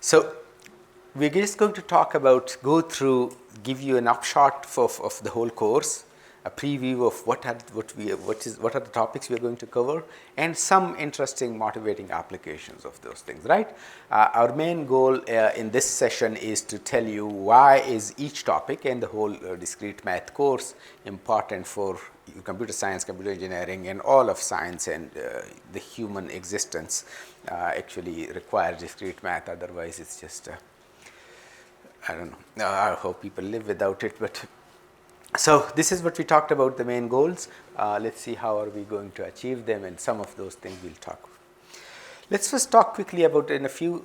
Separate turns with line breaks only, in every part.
So we're just going to talk about, give you an upshot of the whole course, a preview of what are the topics we are going to cover, and some interesting motivating applications of those things, right? Our main goal in this session is to tell you why is each topic and the whole discrete math course important for computer science, computer engineering, and all of science, and the human existence actually requires discrete math. Otherwise, it's just I don't know. I hope people live without it, but so this is what we talked about, the main goals. Let's see how are we going to achieve them, and some of those things we'll talk. Let's first talk quickly about in a few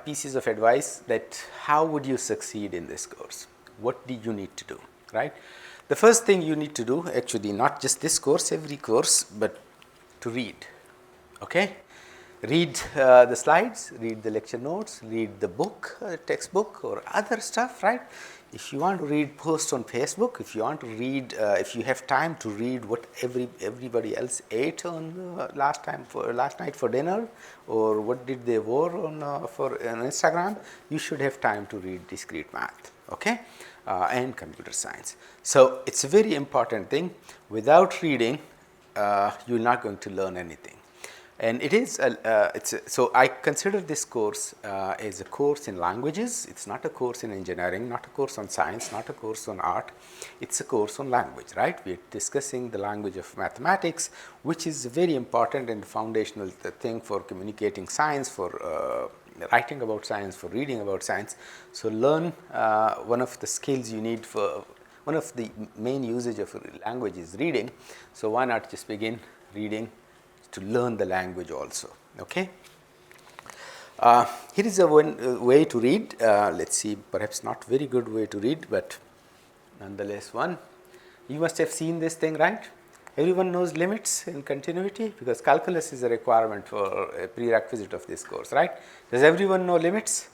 pieces of advice that how would you succeed in this course? What do you need to do, right? The first thing you need to do, actually not just this course, every course, but to read, okay? Read the slides, read the lecture notes, read the book, textbook, or other stuff, right? If you want to read posts on Facebook, if you want to read, if you have time to read what everybody else ate on last night for dinner, or what did they wear on Instagram, you should have time to read discrete math, okay, and computer science. So it's a very important thing. Without reading, you're not going to learn anything. And it is so I consider this course as a course in languages. It's not a course in engineering, not a course on science, not a course on art. It's a course on language, right? We're discussing the language of mathematics, which is very important and foundational thing for communicating science, for writing about science, for reading about science. So learn one of the skills you need for one of the main usage of language is reading. So why not just begin reading to learn the language also, okay? Here is a way to read. Let's see, perhaps not very good way to read, but nonetheless one. You must have seen this thing, right? Everyone knows limits and continuity, because calculus is a requirement for a prerequisite of this course, right? Does everyone know limits?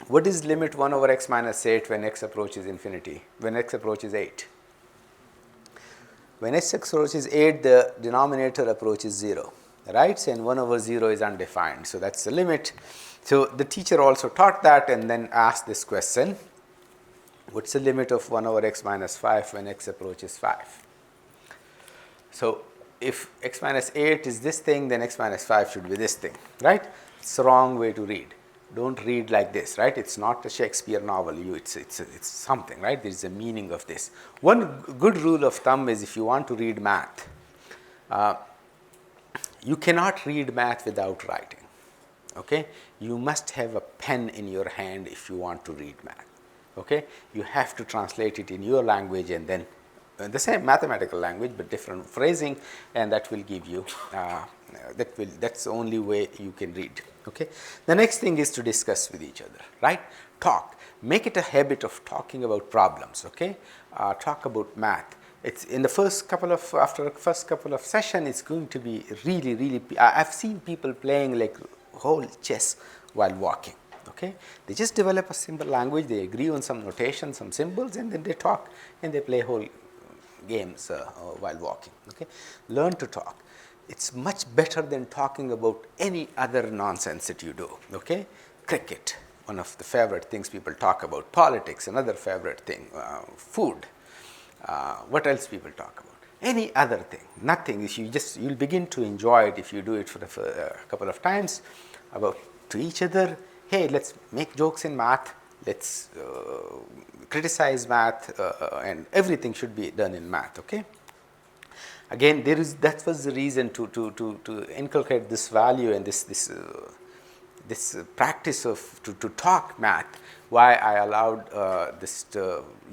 What is limit 1 over x minus 8 when x approaches infinity, when x approaches 8? When x approaches 8, the denominator approaches 0, right? And 1 over 0 is undefined. So that's the limit. So the teacher also taught that and then asked this question: what's the limit of 1 over x minus 5 when x approaches 5? So if x minus 8 is this thing, then x minus 5 should be this thing, right? It's the wrong way to read. Don't read like this, right? It's not a Shakespeare novel. It's something, right? There is a meaning of this. One good rule of thumb is if you want to read math, you cannot read math without writing, okay? You must have a pen in your hand if you want to read math, okay? You have to translate it in your language and then the same mathematical language but different phrasing, and that will give you that's the only way you can read, okay? The next thing is to discuss with each other, right? Talk. Make it a habit of talking about problems, okay? Talk about math. It's in the after the first couple of sessions, it's going to be really I've seen people playing like whole chess while walking, okay? They just develop a simple language, they agree on some notation, some symbols, and then they talk and they play whole games while walking, okay? Learn to talk. It's much better than talking about any other nonsense that you do, okay? Cricket, one of the favorite things people talk about. Politics, another favorite thing. Food, what else people talk about? Any other thing, nothing. If you'll begin to enjoy it if you do it for a couple of times, about to each other. Hey, let's make jokes in math. Let's criticize math, and everything should be done in math, okay? Again, that was the reason to inculcate this value and this practice of to talk math. Why I allowed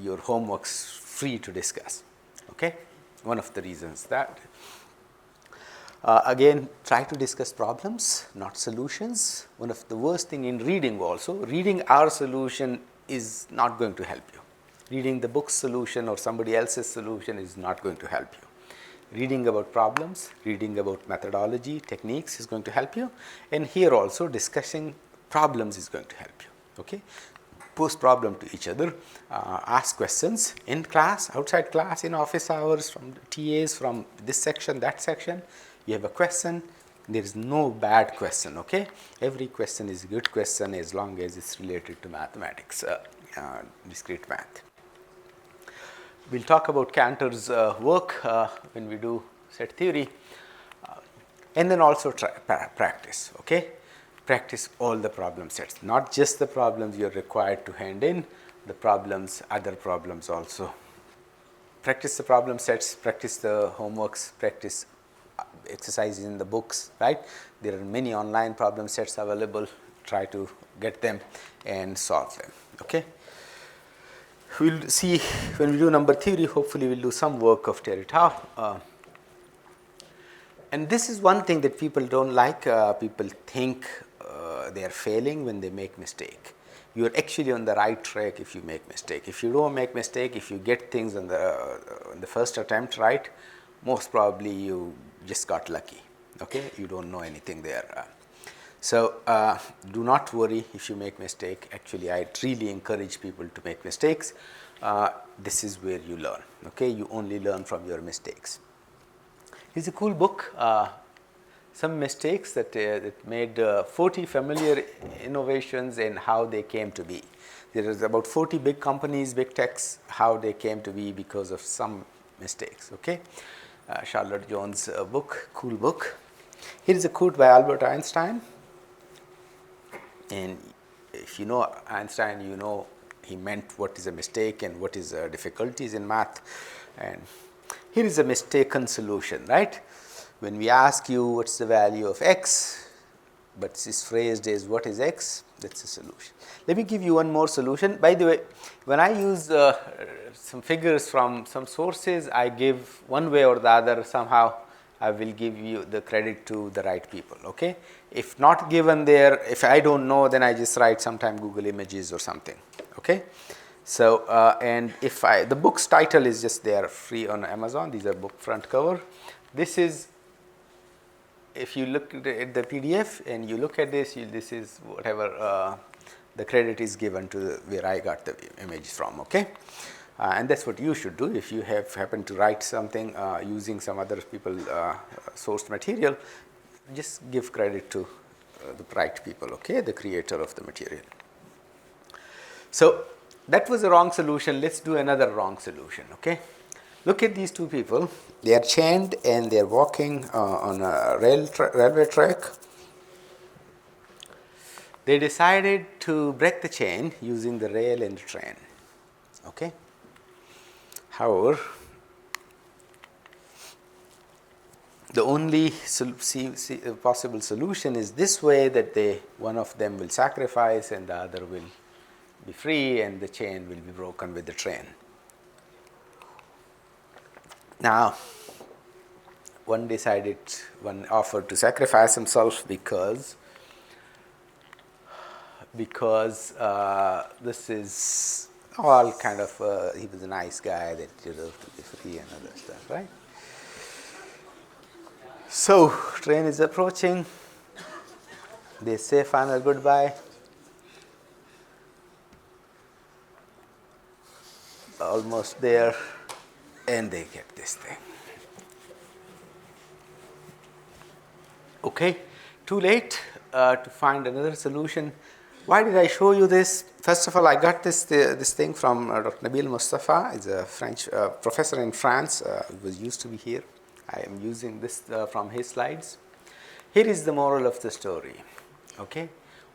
your homeworks free to discuss. Okay, one of the reasons that. Again, try to discuss problems, not solutions. One of the worst thing in reading also, reading our solution is not going to help you. Reading the book's solution or somebody else's solution is not going to help you. Reading about problems, reading about methodology, techniques is going to help you. And here also discussing problems is going to help you. Okay? Pose problem to each other, ask questions in class, outside class, in office hours, from TAs, from this section, that section. You have a question, There is no bad question, okay? Every question is a good question as long as it's related to mathematics, discrete math. We'll talk about Cantor's work when we do set theory, and then also practice, okay? Practice all the problem sets, not just the problems you're required to hand in, the problems, other problems also. Practice the problem sets, practice the homeworks, practice exercises in the books, right? There are many online problem sets available. Try to get them and solve them, okay? We'll see when we do number theory, hopefully we'll do some work of Territau. And this is one thing that people don't like. People think they are failing when they make mistake. You are actually on the right track if you make mistake. If you don't make mistake, if you get things on the first attempt right, most probably you just got lucky, okay? You don't know anything there. So do not worry if you make mistake. Actually, I really encourage people to make mistakes. This is where you learn, okay? You only learn from your mistakes. It's a cool book. Some mistakes that made 40 familiar innovations and how they came to be. There is about 40 big companies, big techs, how they came to be because of some mistakes, okay? Charlotte Jones' book, cool book. Here is a quote by Albert Einstein. And if you know Einstein, you know he meant what is a mistake and what is difficulties in math. And here is a mistaken solution, right? When we ask you what's the value of x, but it's phrased as what is x, that's a solution. Let me give you one more solution. By the way, when I use some figures from some sources, I give one way or the other, somehow I will give you the credit to the right people, okay? If not given there, if I don't know, then I just write sometime Google Images or something, okay? So, and if the book's title is just there free on Amazon, these are book front cover. This is, if you look at the PDF and you look at this, this is whatever the credit is given to where I got the image from, okay? And that's what you should do. If you have happened to write something using some other people sourced material, just give credit to the right people, okay? The creator of the material. So that was a wrong solution. Let's do another wrong solution, okay? Look at these two people. They are chained and they are walking on a railway track. They decided to break the chain using the rail and the train, okay? However, the only possible solution is this way, that one of them will sacrifice and the other will be free and the chain will be broken with the train. Now, one offered to sacrifice himself because this is all kind of, he was a nice guy that deserved to be free and other stuff, right? So, train is approaching. They say final goodbye. Almost there, and they get this thing. Okay, too late to find another solution. Why did I show you this? First of all, I got this thing from Dr. Nabil Mustafa. He's a French professor in France. He was used to be here. I am using this from his slides. Here is the moral of the story. Okay,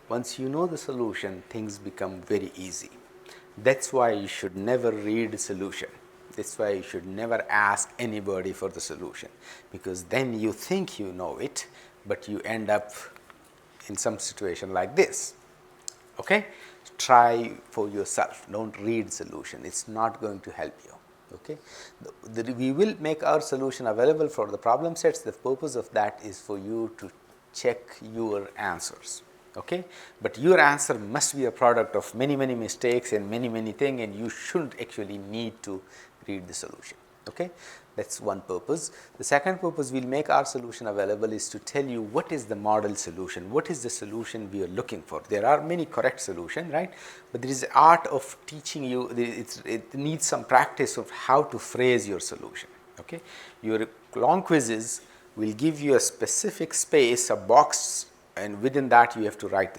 once you know the solution, things become very easy. That's why you should never read the solution. That's why you should never ask anybody for the solution, because then you think you know it, but you end up in some situation like this. Okay? Try for yourself. Don't read solution. It's not going to help you. Okay? We will make our solution available for the problem sets. The purpose of that is for you to check your answers. Okay? But your answer must be a product of many mistakes and many things, and you shouldn't actually need to read the solution. Okay? That's one purpose. The second purpose, we'll make our solution available, is to tell you what is the model solution, what is the solution we are looking for. There are many correct solutions, right? But there is the art of teaching you, it needs some practice of how to phrase your solution. Okay? Your long quizzes will give you a specific space, a box, and within that you have to write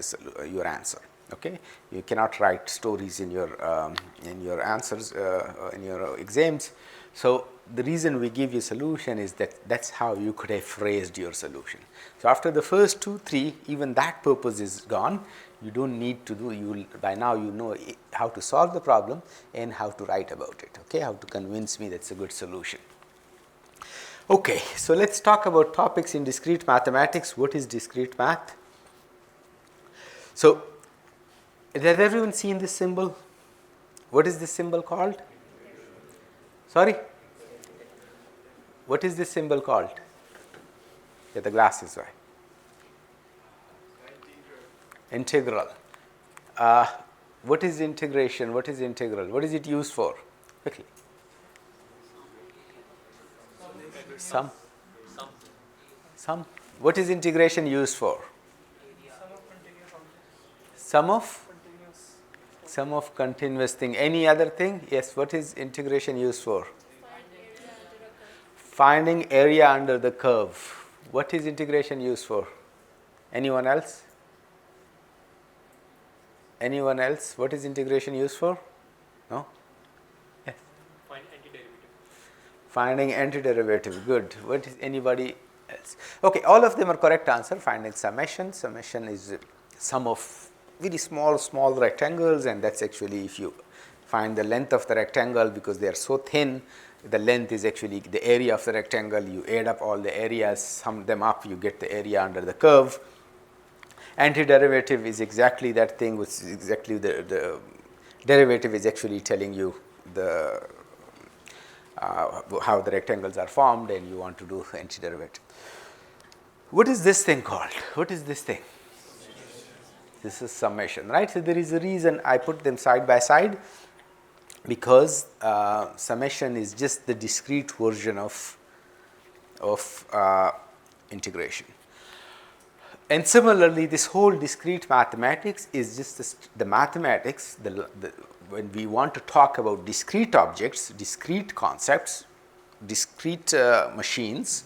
your answer. Okay, you cannot write stories in your answers in your exams. So the reason we give you solution is that that's how you could have phrased your solution. So after the first 2, 3, even that purpose is gone. You don't need to do. You will, by now you know how to solve the problem and how to write about it. Okay, how to convince me that's a good solution. Okay, so let's talk about topics in discrete mathematics. What is discrete math? So has everyone seen this symbol? What is this symbol called? Sorry? What is this symbol called? Yeah, the glasses, right? Integral. What is integration? What is integral? What is it used for? Quickly. Sum. What is integration used for? Sum of continuous thing. Any other thing? Yes. What is integration used for? Finding area under the curve. What is integration used for? Anyone else? Anyone else? What is integration used for? No? Yes. Finding antiderivative. Good. What is anybody else? Okay, all of them are correct answer. Finding summation. Summation is sum of very small rectangles, and that's actually if you find the length of the rectangle, because they are so thin, the length is actually the area of the rectangle. You add up all the areas, sum them up, you get the area under the curve. Antiderivative is exactly that thing, which is exactly the derivative is actually telling you the how the rectangles are formed, and you want to do antiderivative. What is this thing called? What is this thing? This is summation, right? So there is a reason I put them side by side, because summation is just the discrete version of integration. And similarly, this whole discrete mathematics is just the mathematics. When we want to talk about discrete objects, discrete concepts, discrete machines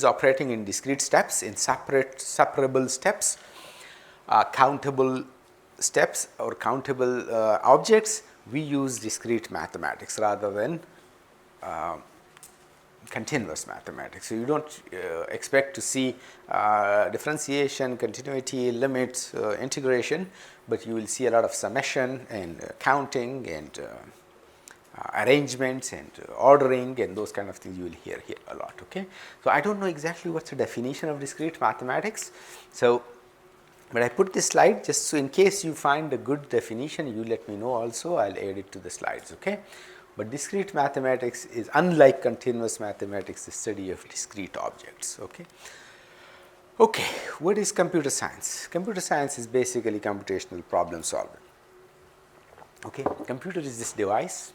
operating in discrete steps, in separable steps, countable steps or countable objects, we use discrete mathematics rather than continuous mathematics. So you don't expect to see differentiation, continuity, limits, integration, but you will see a lot of summation and counting and arrangements and ordering and those kind of things you will hear here a lot. Okay, so I don't know exactly what's the definition of discrete mathematics. So, but I put this slide just so in case you find a good definition, you let me know also. I'll add it to the slides. Okay. But discrete mathematics is unlike continuous mathematics, the study of discrete objects. Okay. Okay, what is computer science? Computer science is basically computational problem solving. Okay, computer is this device,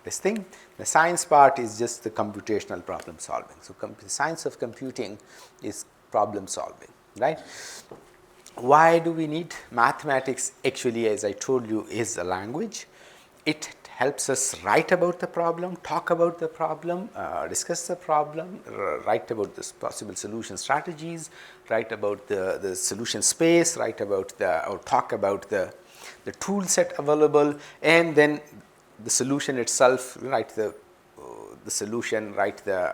this thing. The science part is just the computational problem solving. So the science of computing is problem solving, right? Why do we need mathematics? Actually, as I told you, is a language. It helps us write about the problem, talk about the problem, discuss the problem, write about the possible solution strategies, write about the solution space, write about or talk about the tool set available, and then the solution itself, write the solution, write the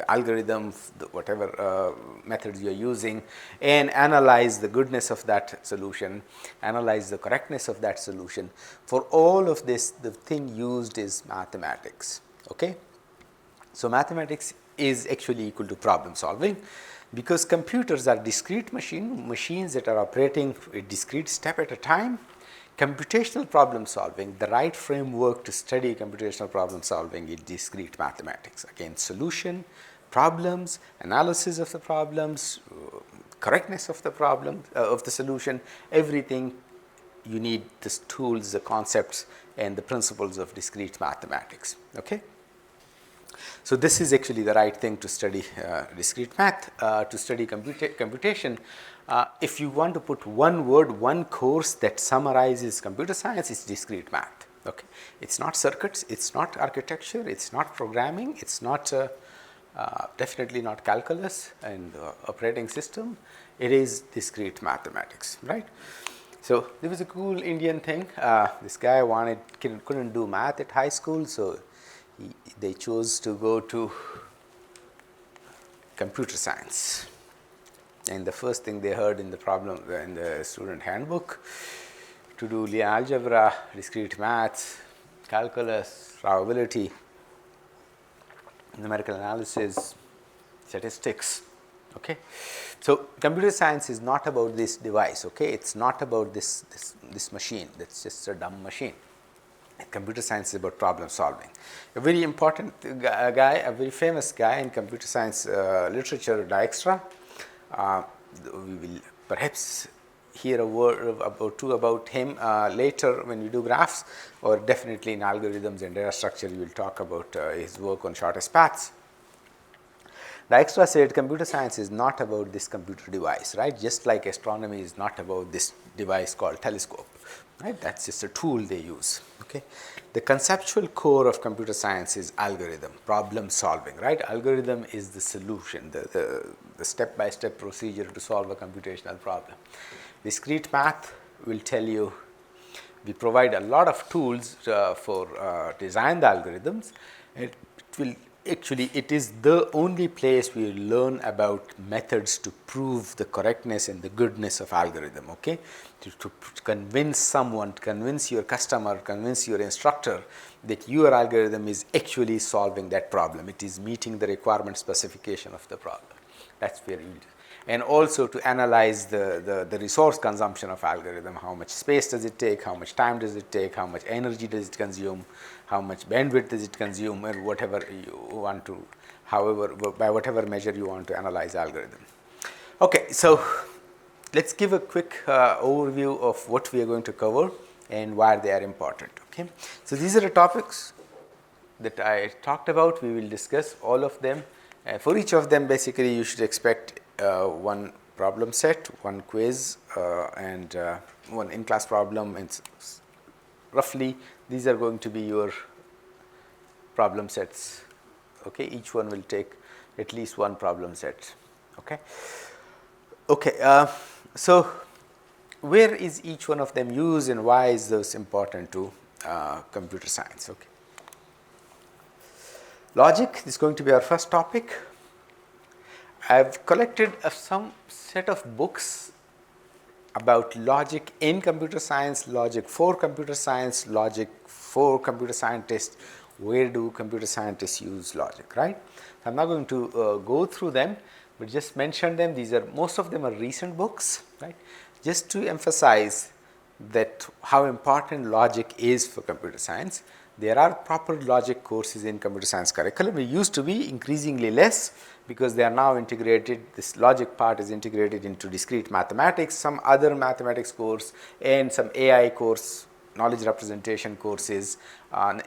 algorithm, whatever methods you are using, and analyze the goodness of that solution, analyze the correctness of that solution. For all of this, the thing used is mathematics. Okay, so mathematics is actually equal to problem solving, because computers are discrete machines that are operating a discrete step at a time. Computational problem solving, the right framework to study computational problem solving is discrete mathematics. Again, solution, problems, analysis of the problems, correctness of the problem, of the solution, everything you need these tools, the concepts, and the principles of discrete mathematics. Okay. So this is actually the right thing to study discrete math, to study computation. If you want to put one word, one course that summarizes computer science, it's discrete math. Okay, it's not circuits, it's not architecture, it's not programming, it's not definitely not calculus and operating system. It is discrete mathematics, right? So there was a cool Indian thing. This guy couldn't do math at high school, so they chose to go to computer science. And the first thing they heard in the student handbook, to do linear algebra, discrete maths, calculus, probability, numerical analysis, statistics. Okay, so computer science is not about this device. Okay, it's not about this machine. That's just a dumb machine. Computer science is about problem solving. A very important guy, a very famous guy in computer science literature, Dijkstra. We will perhaps hear a word about him later when we do graphs, or definitely in algorithms and data structure we will talk about his work on shortest paths. Dijkstra said computer science is not about this computer device, right? Just like astronomy is not about this device called telescope, right? That's just a tool they use. Okay, the conceptual core of computer science is algorithm, problem solving, right? Algorithm is the solution, the step-by-step procedure to solve a computational problem. Discrete math will tell you, we provide a lot of tools for design the algorithms. It is the only place we learn about methods to prove the correctness and the goodness of algorithm. Okay, to convince someone, convince your customer, convince your instructor that your algorithm is actually solving that problem. It is meeting the requirement specification of the problem. That's where you. And also to analyze the resource consumption of algorithm. How much space does it take? How much time does it take? How much energy does it consume? How much bandwidth does it consume? And whatever you want to, however, by whatever measure you want to analyze algorithm. Okay, so let's give a quick overview of what we are going to cover and why they are important. Okay, so these are the topics that I talked about. We will discuss all of them. For each of them, basically, you should expect one problem set, one quiz, and one in-class problem. And roughly, these are going to be your problem sets. Okay, each one will take at least one problem set. Okay. Okay. So, where is each one of them used, and why is this important to computer science? Okay. Logic is going to be our first topic. I've collected some set of books about logic in computer science, logic for computer science, logic for computer scientists. Where do computer scientists use logic, right? I'm not going to go through them, but just mention them. Most of them are recent books, right? Just to emphasize that how important logic is for computer science. There are proper logic courses in computer science curriculum. It used to be increasingly less because they are now integrated. This logic part is integrated into discrete mathematics, some other mathematics course, and some AI course, knowledge representation courses,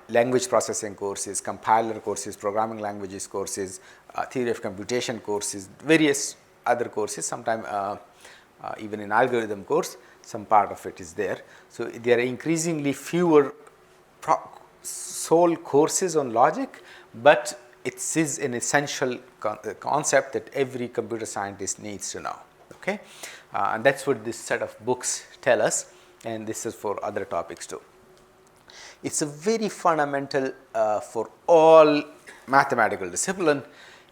language processing courses, compiler courses, programming languages courses, theory of computation courses, various other courses, sometimes even in algorithm course, some part of it is there. So, there are increasingly fewer sole courses on logic, but it is an essential concept that every computer scientist needs to know. Okay, and that's what this set of books tell us, and this is for other topics too. It's a very fundamental for all mathematical discipline.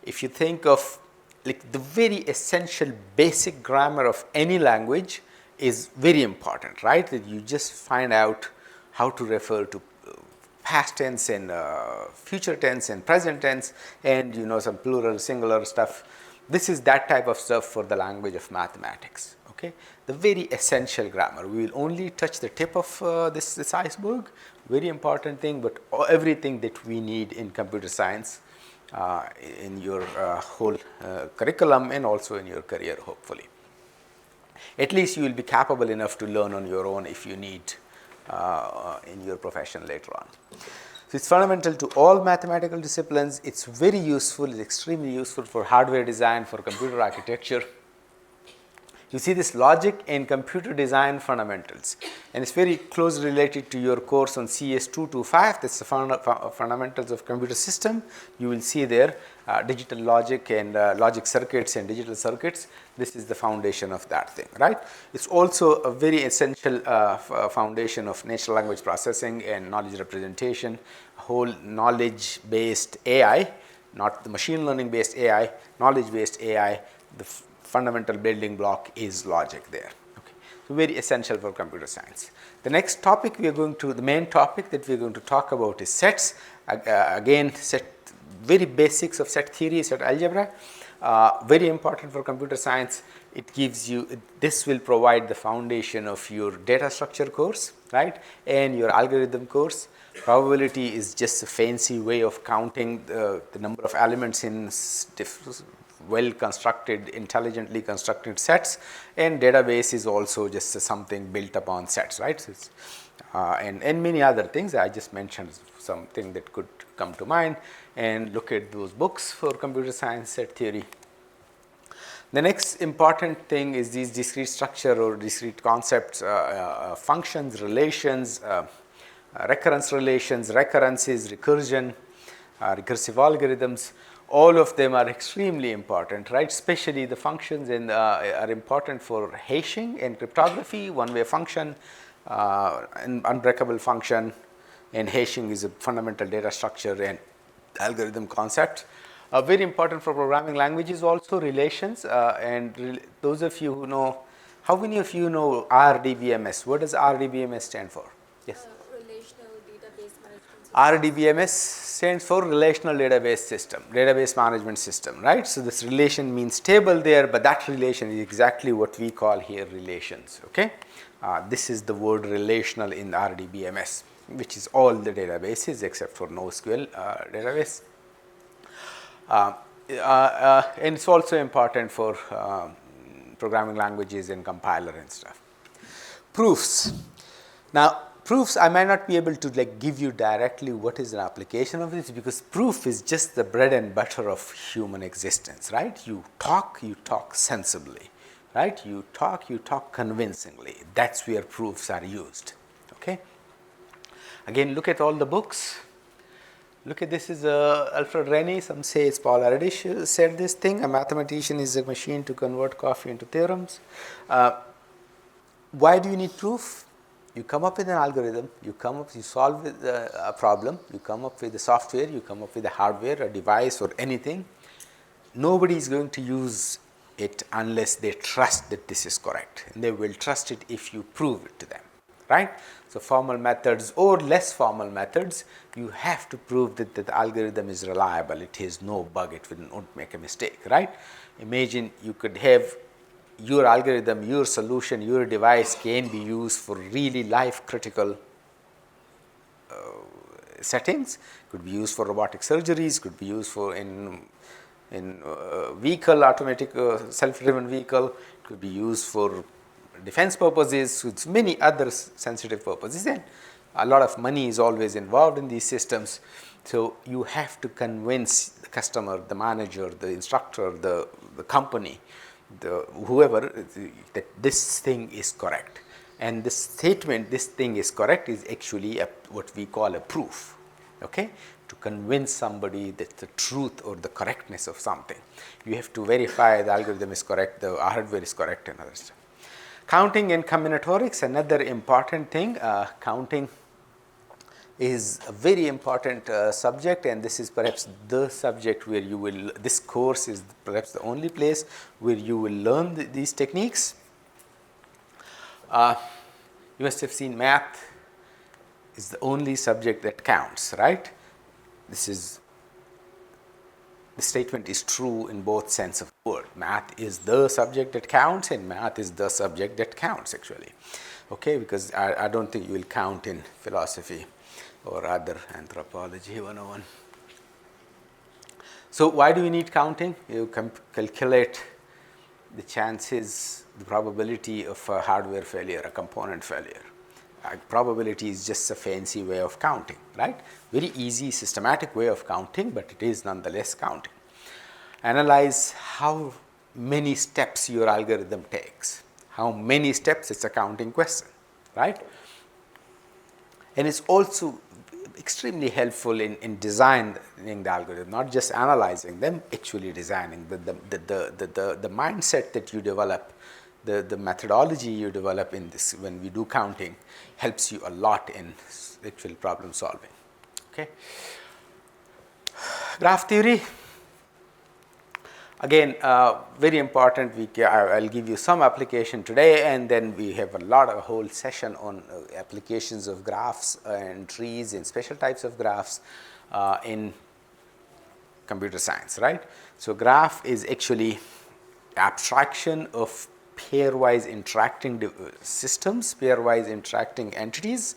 If you think of like the very essential basic grammar of any language is very important, right? That you just find out how to refer to past tense and future tense and present tense, and some plural, singular stuff. This is that type of stuff for the language of mathematics. Okay, the very essential grammar. We will only touch the tip of this iceberg. Very important thing, but everything that we need in computer science in your whole curriculum and also in your career, hopefully. At least you will be capable enough to learn on your own if you need in your profession later on. So, it's fundamental to all mathematical disciplines. It's very useful, it's extremely useful for hardware design, for computer architecture. You see this logic and computer design fundamentals, and it's very closely related to your course on CS225. That's the fundamentals of computer system. You will see there digital logic and logic circuits and digital circuits. This is the foundation of that thing, right? It's also a very essential foundation of natural language processing and knowledge representation, whole knowledge based AI, not the machine learning based AI, knowledge based AI. The fundamental building block is logic there. Okay. So very essential for computer science. The next topic we are going to, the main topic that we are going to talk about is sets. Again, very basics of set theory, set algebra. Very important for computer science. It gives you, this will provide the foundation of your data structure course, right, and your algorithm course. Probability is just a fancy way of counting the number of elements in well constructed, intelligently constructed sets, and database is also just something built upon sets, right? So and many other things. I just mentioned something that could come to mind, and look at those books for computer science set theory. The next important thing is these discrete structure or discrete concepts, functions, relations, recurrence relations, recurrences, recursion, recursive algorithms. All of them are extremely important, right? Especially the functions are important for hashing and cryptography. One-way function, an unbreakable function, and hashing is a fundamental data structure and algorithm concept. Very important for programming languages also, relations, and those of you who know, how many of you know RDBMS? What does RDBMS stand for? Yes.
Relational database management system.
RDBMS stands for Relational Database System, Database Management System, right? So this relation means table there, but that relation is exactly what we call here relations, okay? This is the word relational in RDBMS, which is all the databases except for NoSQL database. And it's also important for programming languages and compiler and stuff. Proofs. Now, proofs, I might not be able to give you directly what is an application of this, because proof is just the bread and butter of human existence, right? You talk sensibly, right? You talk convincingly. That's where proofs are used, okay? Again, look at all the books. Look at this is Alfred Rennie. Some say it's Paul Erdős said this thing. A mathematician is a machine to convert coffee into theorems. Why do you need proof? You come up with an algorithm, you solve a problem, you come up with the software, you come up with the hardware, a device or anything. Nobody is going to use it unless they trust that this is correct. And they will trust it if you prove it to them, right? So formal methods or less formal methods, you have to prove that the algorithm is reliable, it has no bug, it will not make a mistake, right? Imagine you could have your algorithm, your solution, your device can be used for really life critical settings, could be used for robotic surgeries, could be used for in vehicle, automatic self-driven vehicle, could be used for defense purposes, with many other sensitive purposes, and a lot of money is always involved in these systems. So you have to convince the customer, the manager, the instructor, the company, whoever, that this thing is correct. And this statement, this thing is correct, is actually what we call a proof, okay? To convince somebody that the truth or the correctness of something. You have to verify the algorithm is correct, the hardware is correct, and other stuff. Counting and combinatorics, another important thing. Counting is a very important subject, and this is perhaps the subject where you will, this course is perhaps the only place where you will learn these techniques. You must have seen math is the only subject that counts, right? The statement is true in both sense of the word. Math is the subject that counts, and math is the subject that counts actually, okay? Because I don't think you will count in philosophy or other anthropology 101. So why do you need counting? You calculate the chances, the probability of a hardware failure, a component failure. Probability is just a fancy way of counting, right? Very easy, systematic way of counting, but it is nonetheless counting. Analyze how many steps your algorithm takes. How many steps, it's a counting question, right? And it's also extremely helpful in designing the algorithm, not just analyzing them, actually designing. The mindset that you develop, the methodology you develop in this when we do counting helps you a lot in actual problem solving. Okay. Graph theory. Again, very important. I'll give you some application today, and then we have a whole session on applications of graphs and trees and special types of graphs in computer science, right? So graph is actually abstraction of pairwise interacting systems, pairwise interacting entities,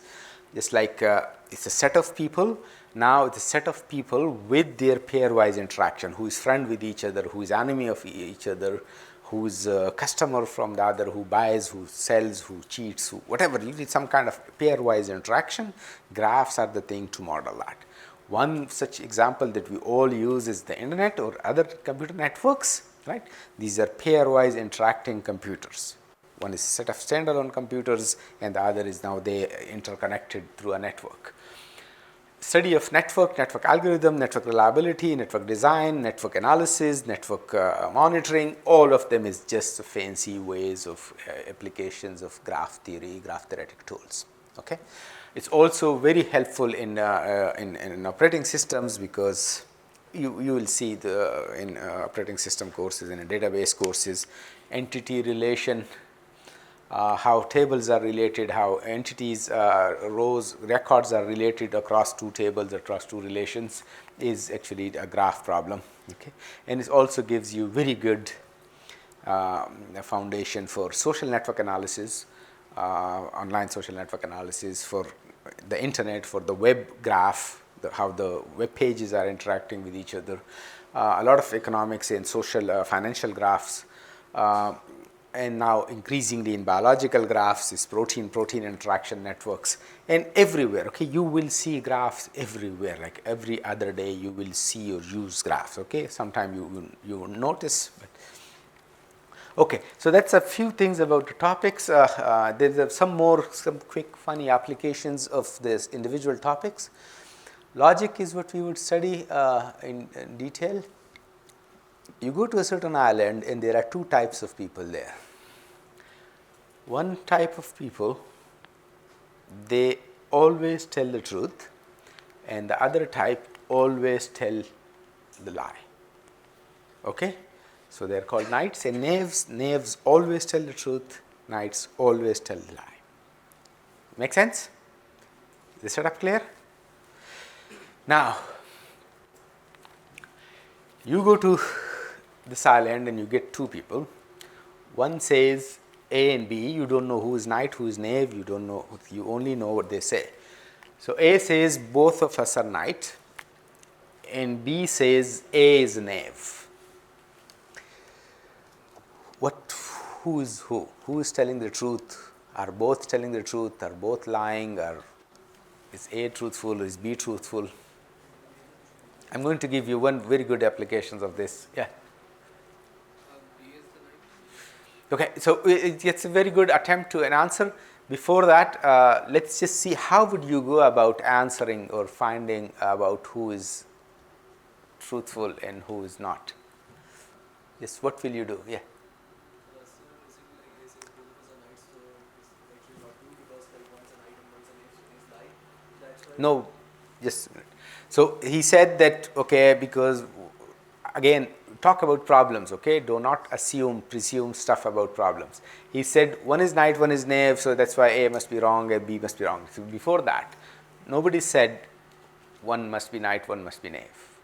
just like it's a set of people. Now it's a set of people with their pairwise interaction, who is friend with each other, who is enemy of each other, who is a customer from the other, who buys, who sells, who cheats, whatever. You need some kind of pairwise interaction. Graphs are the thing to model that. One such example that we all use is the internet or other computer networks, right? These are pairwise interacting computers. One is a set of standalone computers, and the other is now they interconnected through a network. Study of network algorithm, network reliability, network design, network analysis, network monitoring, all of them is just fancy ways of applications of graph theory, graph theoretic tools. Okay, it's also very helpful in operating systems, because you will see in operating system courses and in database courses, entity relation. How tables are related, how entities, rows, records are related across two tables, across two relations, is actually a graph problem. Okay, and it also gives you very good foundation for social network analysis, online social network analysis, for the internet, for the web graph, how the web pages are interacting with each other, a lot of economics and social financial graphs. And now increasingly in biological graphs is protein interaction networks, and everywhere. Okay, you will see graphs everywhere. Like every other day you will see or use graphs. Okay, sometime you will notice. But okay, so that's a few things about the topics. There's some quick funny applications of this individual topics. Logic is what we would study in detail. You go to a certain island and there are two types of people there. One type of people, they always tell the truth, and the other type always tell the lie. Okay, so they are called knights and knaves. Knaves always tell the truth, knights always tell the lie. Make sense? Is the setup clear? Now, you go to this island and you get two people. One says A and B. You don't know who is knight, who is knave. You don't know. You only know what they say. So A says both of us are knight, and B says A is knave. Who is who? Who is telling the truth? Are both telling the truth? Are both lying? Is A truthful? Is B truthful? I'm going to give you one very good applications of this. Yeah. Okay, so it's a very good attempt to an answer. Before that, let's just see how would you go about answering or finding about who is truthful and who is not. Yes, what will you do? Yeah. No, just so he said that, okay, because again, talk about problems, okay? Do not presume stuff about problems. He said one is knight, one is knave, so that's why A must be wrong and B must be wrong. So before that, nobody said one must be knight, one must be knave.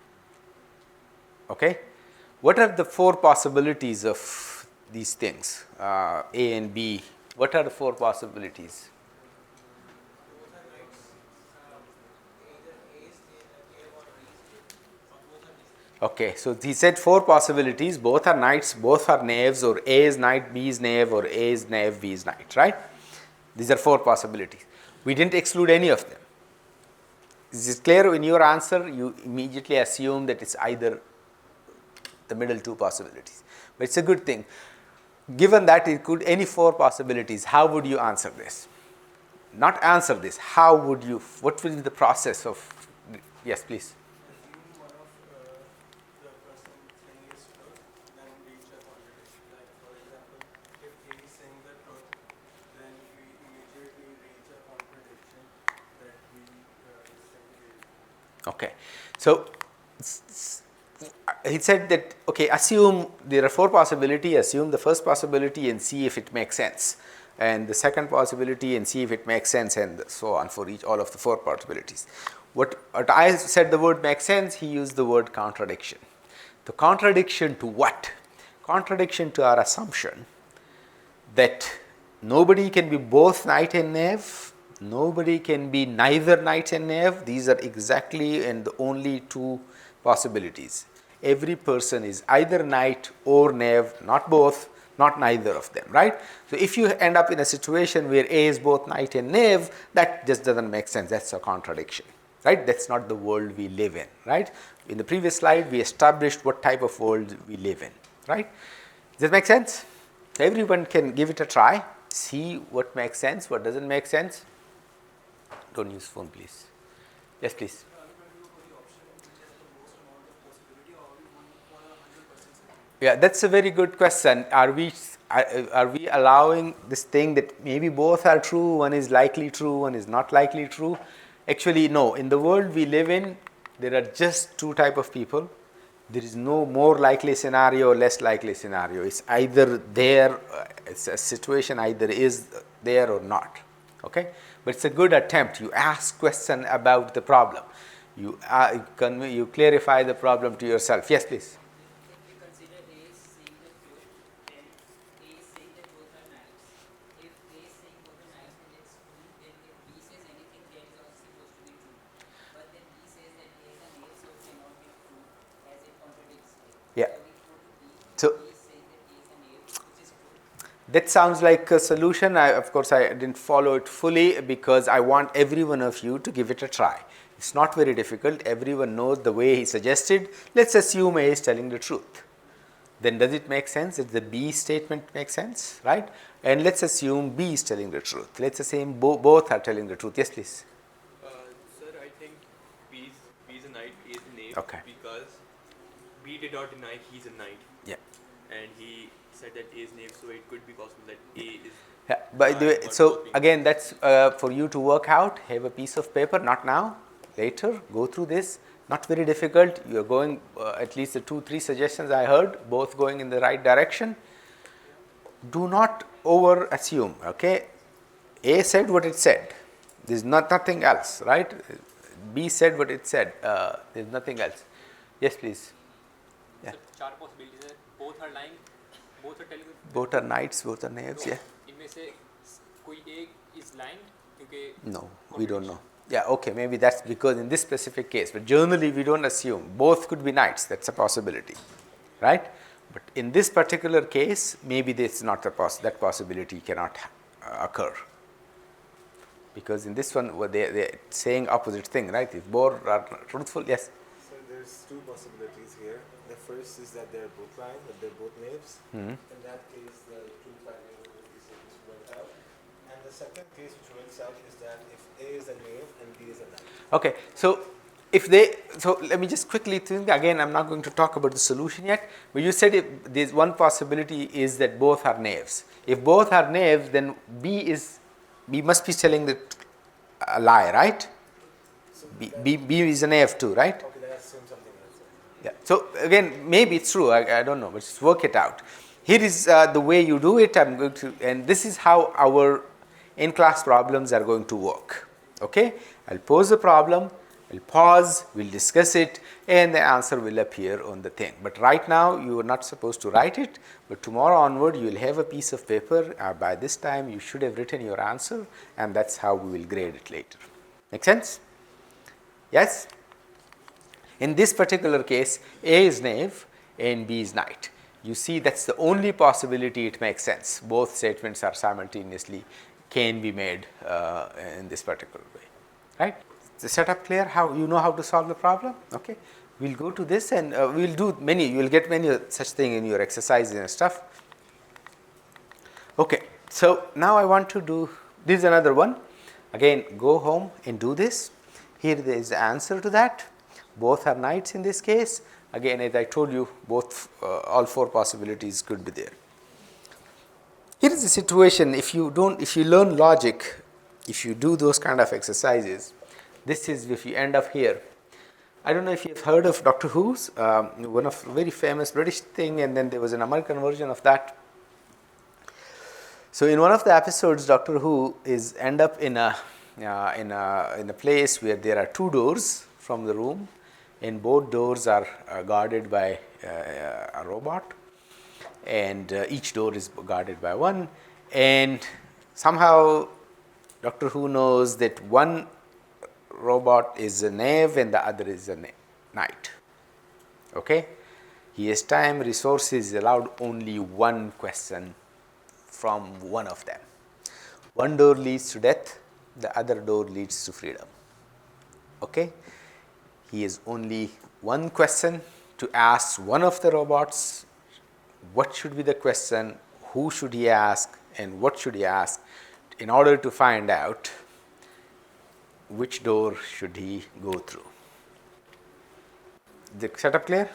Okay? What are the four possibilities of these things? A and B. What are the four possibilities? Okay, so he said four possibilities. Both are knights, both are knaves, or A is knight, B is knave, or A is knave, B is knight, right? These are four possibilities. We didn't exclude any of them. Is it clear? In your answer, you immediately assume that it's either the middle two possibilities. But it's a good thing. Given that it could any four possibilities, how would you answer this? Not answer this. How would you? What will be the process of? Yes, please.
Assume one of the person saying is truth, then reach a contradiction. Like for example, if A is saying the truth, then we immediately reach a contradiction that we say.
Okay. So he said that, okay, assume there are four possibilities, assume the first possibility and see if it makes sense, and the second possibility and see if it makes sense, and so on for each all of the four possibilities. What I said the word makes sense, he used the word contradiction. The contradiction to what? Contradiction to our assumption that nobody can be both knight and knave, nobody can be neither knight and knave. These are exactly and the only two possibilities. Every person is either knight or knave, not both, not neither of them, right? So if you end up in a situation where A is both knight and knave, that just doesn't make sense. That's a contradiction, right? That's not the world we live in, right? In the previous slide, we established what type of world we live in, right? Does that make sense? Everyone can give it a try, see what makes sense, what doesn't make sense. Don't use phone, please. Yes, please. Yeah, that's a very good question. Are we allowing this thing that maybe both are true, one is likely true, one is not likely true? Actually, no. In the world we live in, there are just two type of people. There is no more likely scenario or less likely scenario. It's either there, it's a situation either is there or not. Okay, but it's a good attempt. You ask question about the problem. You clarify the problem to yourself. Yes, please. Yeah. So that sounds like a solution. Of course, I didn't follow it fully because I want every one of you to give it a try. It's not very difficult. Everyone knows the way he suggested. Let's assume A is telling the truth. Then does it make sense? Does the B statement make sense, right? And let's assume B is telling the truth. Let's assume both are telling the truth. Yes, please.
Sir, I think B is a knight, A is a knave.
Okay.
Because B did not deny he's a knight.
Yeah.
And he said that A is knave, so it could be possible that A is.
Yeah. By the way, so again, that's for you to work out. Have a piece of paper, not now, later. Go through this. Not very difficult. You are going at least the 2-3 suggestions I heard, both going in the right direction. Do not over assume. Okay. A said what it said. There's nothing else, right? B said what it said. There's nothing else. Yes, please. Yeah.
चार possibilities है. Both are lying. Both are telling.
Both are knights. Both are knaves. Yeah.
इनमें से कोई एक is lying क्योंकि.
No, we don't know. Yeah, okay, maybe that's because in this specific case, but generally we don't assume. Both could be knights, that's a possibility, right? But in this particular case, maybe this is not that possibility cannot occur. Because in this one, they're saying opposite thing, right? If both are truthful, yes?
So there's two possibilities here. The first is that they're both lying, that they're both knaves.
Mm-hmm.
In that case, the truth value is worked out. And the second case which works out is that if A is a knave and B is a knight.
Okay, so let me just quickly think again. I'm not going to talk about the solution yet, but you said if there's one possibility is that both are knaves. If both are knaves, then B must be telling a lie, right?
So
B is a knave too, right?
Okay, then assume something else.
Yeah. So again, maybe it's true. I don't know, but just work it out. Here is the way you do it. I'm going to, and this is how our in-class problems are going to work. Okay, I'll pose the problem, I'll pause, we'll discuss it, and the answer will appear on the thing. But right now, you are not supposed to write it, but tomorrow onward, you will have a piece of paper. By this time, you should have written your answer, and that's how we will grade it later. Make sense? Yes? In this particular case, A is knave and B is knight. You see, that's the only possibility it makes sense. Both statements are simultaneously can be made in this particular way, right? Is the setup clear? How you know how to solve the problem? Okay, We'll go to this and we'll do many, you will get many such thing in your exercises and stuff. Okay, so now I want to do, this is another one. Again, go home and do this. Here there is the answer to that. Both are knights in this case. Again, as I told you, both, all 4 possibilities could be there. Here is the situation, if you learn logic, if you do those kind of exercises, this is if you end up here. I don't know if you've heard of Doctor Who's, one of very famous British thing, and then there was an American version of that. So in one of the episodes, Doctor Who is end up in a place where there are 2 doors from the room, and both doors are guarded by a robot, and each door is guarded by one, and somehow Doctor Who knows that one robot is a knave and the other is a knight. Okay? He has time, resources, allowed only one question from one of them. One door leads to death, the other door leads to freedom. Okay? He has only one question to ask one of the robots. What should be the question, who should he ask, and what should he ask, in order to find out which door should he go through. The setup clear?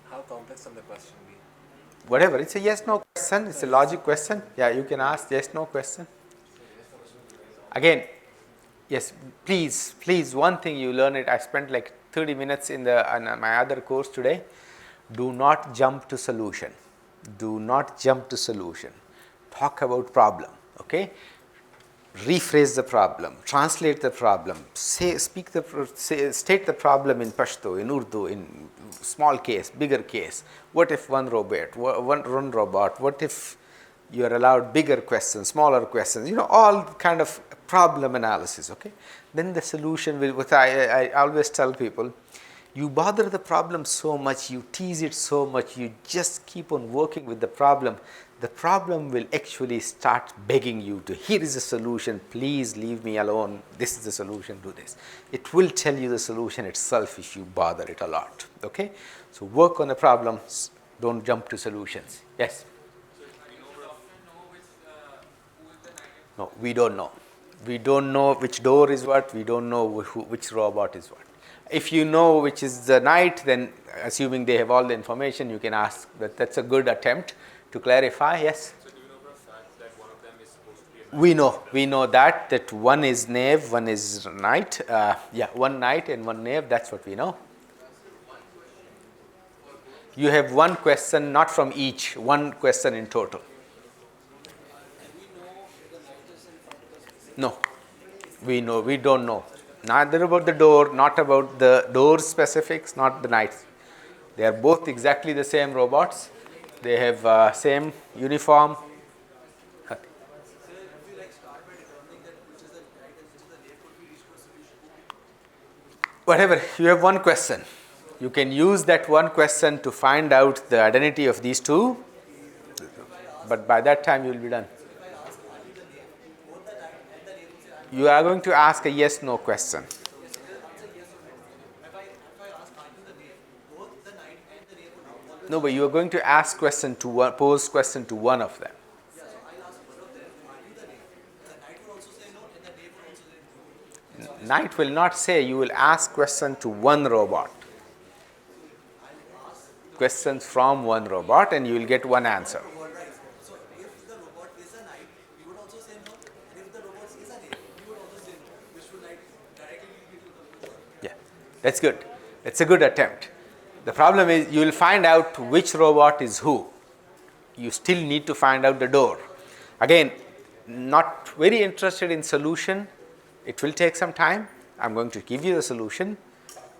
How complex can the question be?
Whatever, it's a yes no question, it's a logic question. Yeah, you can ask yes no question. Again, yes, please, one thing you learn it. I spent like 30 minutes in my other course today. Do not jump to solution. Do not jump to solution. Talk about problem, okay? Rephrase the problem, translate the problem, state the problem in Pashto, in Urdu, in small case, bigger case. What if one robot, what if you are allowed bigger questions, smaller questions, all kind of problem analysis, okay? Then the solution will, what I always tell people, you bother the problem so much, you tease it so much, you just keep on working with the problem will actually start begging you to, here is a solution, please leave me alone, this is the solution, do this. It will tell you the solution itself if you bother it a lot, okay? So work on the problems, don't jump to solutions. Yes? No, we don't know. We don't know which door is what, we don't know which robot is what. If you know which is the knight, then assuming they have all the information, you can ask. That's a good attempt to clarify. Yes?
So do you know for a fact that one of them is supposed to be a knight?
We know that one is knave, one is knight. One knight and one knave, that's what we know. You have one question, not from each, one question in total. No, we don't know. Neither about the door, not about the door specifics, not the knights. They are both exactly the same robots. They have same uniform. Whatever, you have one question. You can use that one question to find out the identity of these two, but by that time you will be done. You are going to ask a yes no question. No, but you are going to ask question to one, pose question to one of them. Knight will not say, you will ask question to one robot. Questions from one robot and you will get one answer.
So if the robot is a knight, you would also say no. And if the robot is a knave, you would also say no. Which would like directly lead you to the conclusion.
Yeah, that's good. It's a good attempt. The problem is you will find out which robot is who. You still need to find out the door. Again, not very interested in solution. It will take some time. I'm going to give you the solution.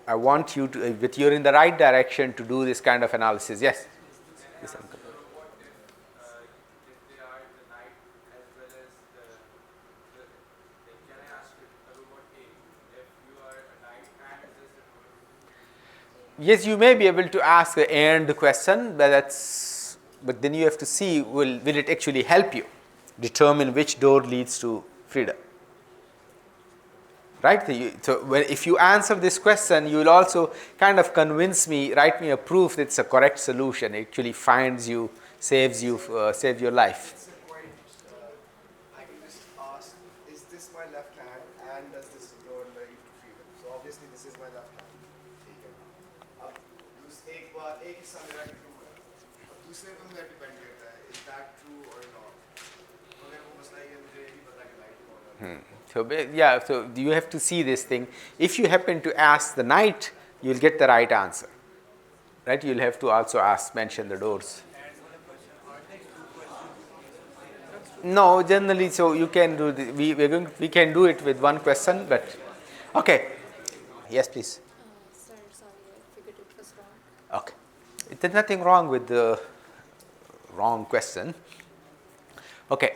I want you to, if you're in the right direction, to do this kind of analysis. Yes? Yes, uncle. Yes, you may be able to ask the and question, but then you have to see, will it actually help you determine which door leads to freedom? right? So if you answer this question, you will also kind of convince me, write me a proof that it's a correct solution. It actually finds you, saves you, save your life.
It's a point. I can just ask, is this my left hand and does this door lead to freedom? So obviously this is my left hand. ठीक है. अब एक बार एक हिस्सा मेरा true है. अब दूसरे पर मेरा depend करता है. Is that true or not? अगर वो मसला ये मुझे नहीं पता कि light कौन है.
So yeah, so you have to see this thing. If you happen to ask the night, you will get the right answer, right? You will have to also mention the doors. No, generally, so you can do we can do it with one question, but okay. Yes, please.
Sir, sorry, I figured it was wrong.
Okay, there's nothing wrong with the wrong question. Okay.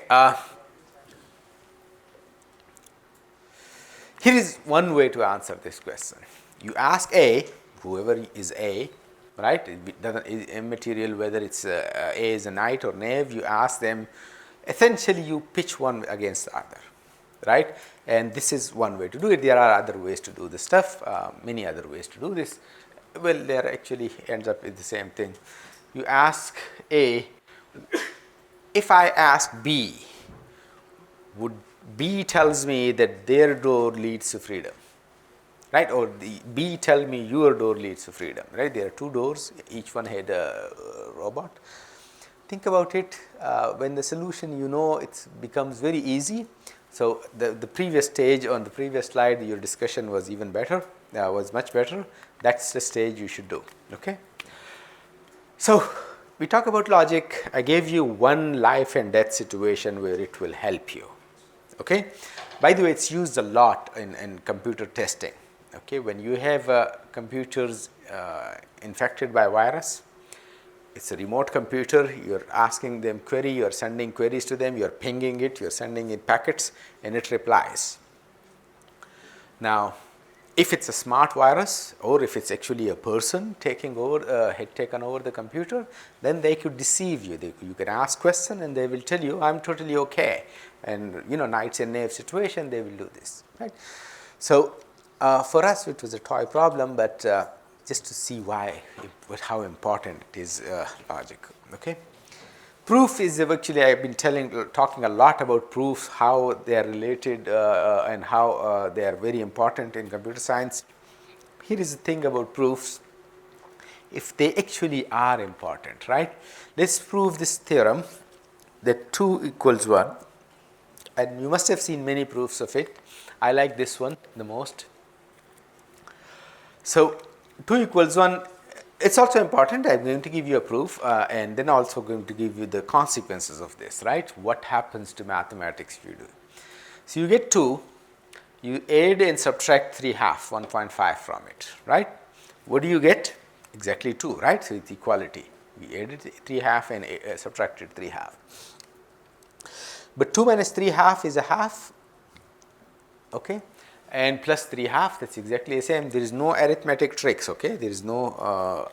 Here is one way to answer this question. You ask A, whoever is A, right? It doesn't is immaterial whether it's A is a knight or knave. You ask them. Essentially, you pitch one against the other, right? And this is one way to do it. There are other ways to do this stuff. Many other ways to do this. Well, there actually ends up with the same thing. You ask A. If I ask B, would B tells me that their door leads to freedom, right? Or the B tell me your door leads to freedom, right? There are two doors, each one had a robot. Think about it, when the solution it becomes very easy. So the previous stage on the previous slide, your discussion was even better, was much better. That's the stage you should do, okay? So we talk about logic. I gave you one life and death situation where it will help you. Okay. By the way, it's used a lot in computer testing. Okay, when you have computers infected by virus, it's a remote computer. You're asking them query. You're sending queries to them. You're pinging it. You're sending it packets, and it replies. Now, if it's a smart virus, or if it's actually a person had taken over the computer, then they could deceive you. You can ask question, and they will tell you, "I'm totally okay." And knights and knave situation, they will do this, right? So for us, it was a toy problem, but just to see how important it is, logic. Okay, proof is actually I've been talking a lot about proofs, how they are related and how they are very important in computer science. Here is the thing about proofs. If they actually are important, right? Let's prove this theorem that 2 equals 1. And you must have seen many proofs of it. I like this one the most. So 2 equals 1, it's also important. I'm going to give you a proof and then also going to give you the consequences of this, right? What happens to mathematics if you do. So you get 2, you add and subtract 3/2, 1.5 from it, right? What do you get? Exactly 2, right? So it's equality. We added 3/2 and subtracted 3/2. But 2 minus 3/2 is a half, okay, and plus 3/2, that's exactly the same. There is no arithmetic tricks, okay. There is no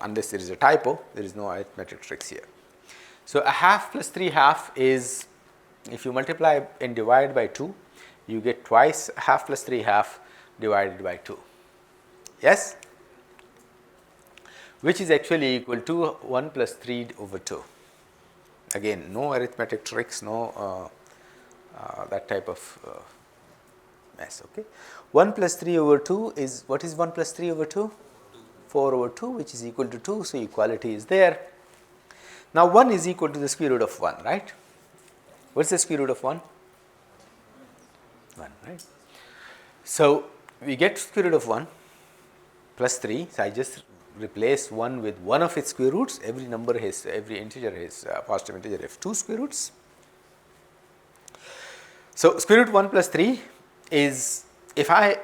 unless there is a typo, there is no arithmetic tricks here. So a half plus 3/2 is, if you multiply and divide by 2, you get twice half plus 3/2 divided by 2. Yes, which is actually equal to 1 plus 3 over 2. Again, no arithmetic tricks, no that type of mess. Okay, 1 plus 3 over 2 is, what is 1 plus 3 over 2? 4 over 2, which is equal to 2. So equality is there. Now 1 is equal to the square root of 1, right? What's the square root of 1? 1, right? So we get square root of 1 plus 3. So I just replace 1 with one of its square roots. Every integer has positive integer has 2 square roots. So square root 1 plus 3 is, if I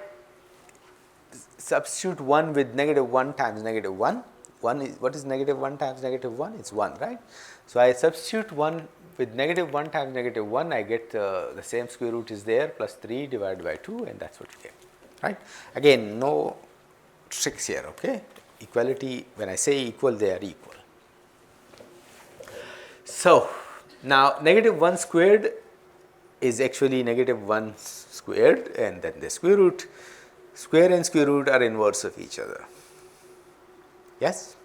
substitute 1 with negative 1 times negative 1, what is negative 1 times negative 1? It's 1, right? So I substitute 1 with negative 1 times negative 1, I get the same square root is there, plus 3 divided by 2, and that's what you get, right? Again, no tricks here, okay? Equality, when I say equal, they are equal. So now negative 1 squared is actually negative 1 squared, and then the square root. Square and square root are inverse of each other. Yes?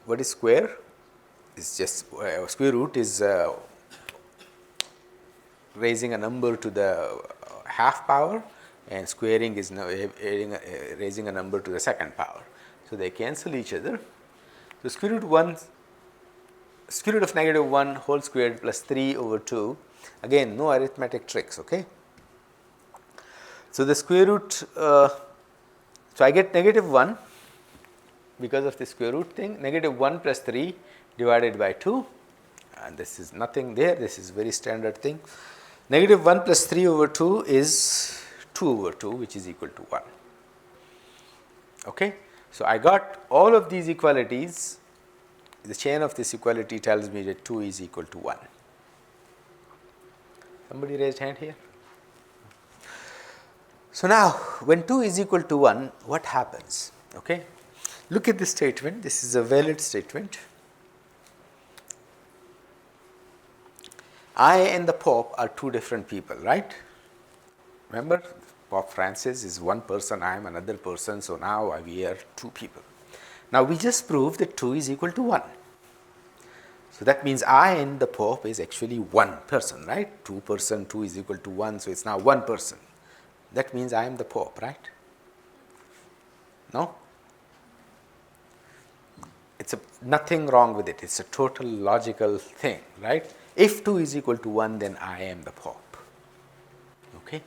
What is square? It's just square root is raising a number to the half power, and squaring is raising a number to the second power. So they cancel each other. So square root of negative 1 whole squared plus 3 over 2. Again, no arithmetic tricks, okay? So the square root, so I get negative 1 because of the square root thing, negative 1 plus 3 divided by 2, and this is nothing there, this is very standard thing. Negative 1 plus 3 over 2 is 2 over 2, which is equal to 1. Okay? So I got all of these equalities. The chain of this equality tells me that 2 is equal to 1. Somebody raised hand here? So now, when 2 is equal to 1, what happens? Okay? Look at this statement. This is a valid statement. I and the Pope are two different people, right? Remember, Pope Francis is one person, I am another person, so now we are two people. Now we just proved that 2 is equal to 1. So that means I and the Pope is actually one person, right? 2 is equal to 1, so it's now one person. That means I am the Pope, right? No? It's nothing wrong with it. It's a total logical thing, right? If 2 is equal to 1, then I am the Pope. Okay?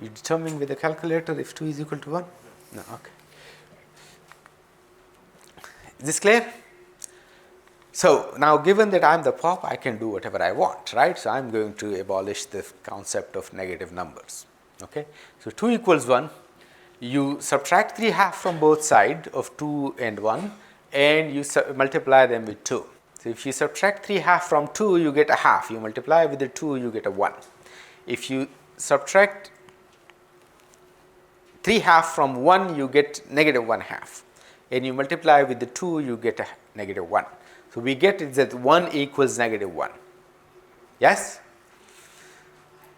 You determine with a calculator if 2 is equal to 1? No, okay. Is this clear? So now given that I am the Pope, I can do whatever I want, right? So I am going to abolish the concept of negative numbers. Okay? So 2 equals 1. You subtract 3 half from both sides of 2 and 1, and you multiply them with 2. So if you subtract 3 half from 2, you get a half. You multiply with the 2, you get a 1. If you subtract 3 half from 1, you get negative 1 half. And you multiply with the 2, you get a negative 1. So we get is that 1 equals negative 1. Yes?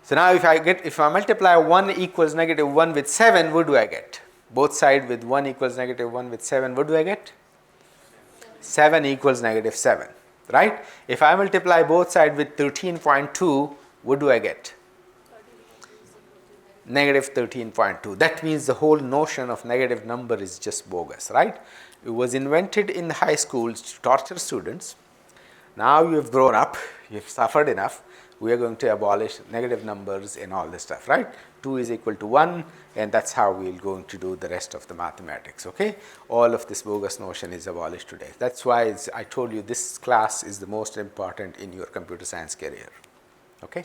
So now if I multiply 1 equals negative 1 with 7, what do I get? Both sides with 1 equals negative 1 with 7, what do I get? 7 equals negative 7, right? If I multiply both sides with 13.2, what do I get? Negative 13.2. That means the whole notion of negative number is just bogus, right? It was invented in the high schools to torture students. Now you have grown up, you have suffered enough. We are going to abolish negative numbers and all this stuff, right? 2 is equal to 1, and that's how we are going to do the rest of the mathematics, okay? All of this bogus notion is abolished today. That's why I told you this class is the most important in your computer science career, okay?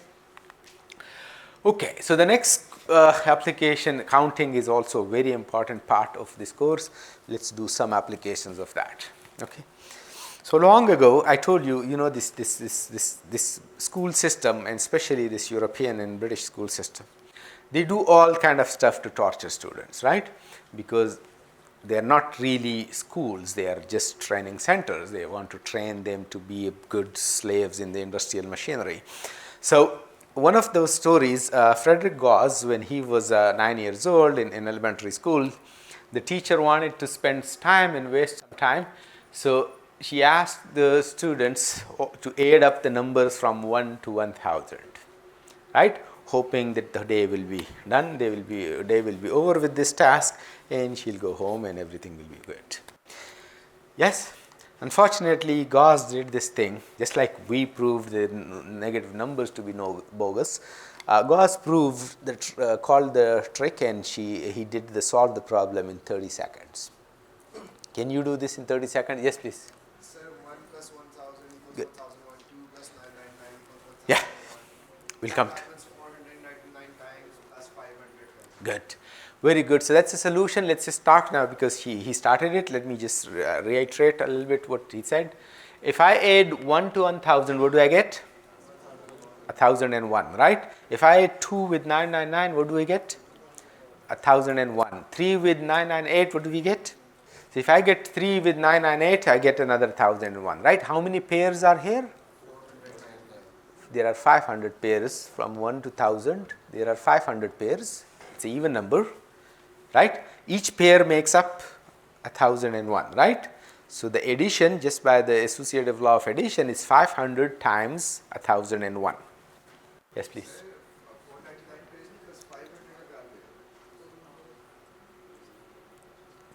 Okay, so the next application, counting, is also a very important part of this course. Let's do some applications of that, okay? So long ago, I told you, this school system, and especially this European and British school system, they do all kind of stuff to torture students, right? Because they are not really schools, they are just training centers. They want to train them to be good slaves in the industrial machinery. So one of those stories, Frederick Gauss, when he was 9 years old in elementary school, the teacher wanted to spend time and waste some time. So she asked the students to add up the numbers from 1 to 1000, right? Hoping that the day will be done, day will be over with this task, and she'll go home and everything will be good. Yes? Unfortunately, Gauss did this thing, just like we proved the negative numbers to be bogus. Gauss proved called the trick, and he solved the problem in 30 seconds. Can you do this in 30 seconds? Yes, please.
Sir, 1 plus 1000 equals
Good.
1001, 2 plus 999 equals 1001.
Yeah, we'll come to.
Happens 499 times plus 500 times.
Good. Very good. So that's a solution. Let's just start now because he started it. Let me just reiterate a little bit what he said. If I add 1 to 1000, what do I get? 1001, right? If I add 2 with 999, what do we get? 1001. 3 with 998, what do we get? So if I get 3 with 998, I get another 1001, right? How many pairs are here? there are 500 pairs. From 1 to 1000, there are 500 pairs. It's an even number, right? Each pair makes up 1001, right? So the addition, just by the associative law of addition, is 500 times 1001. Yes, please.
499 pages plus 500 are garbage.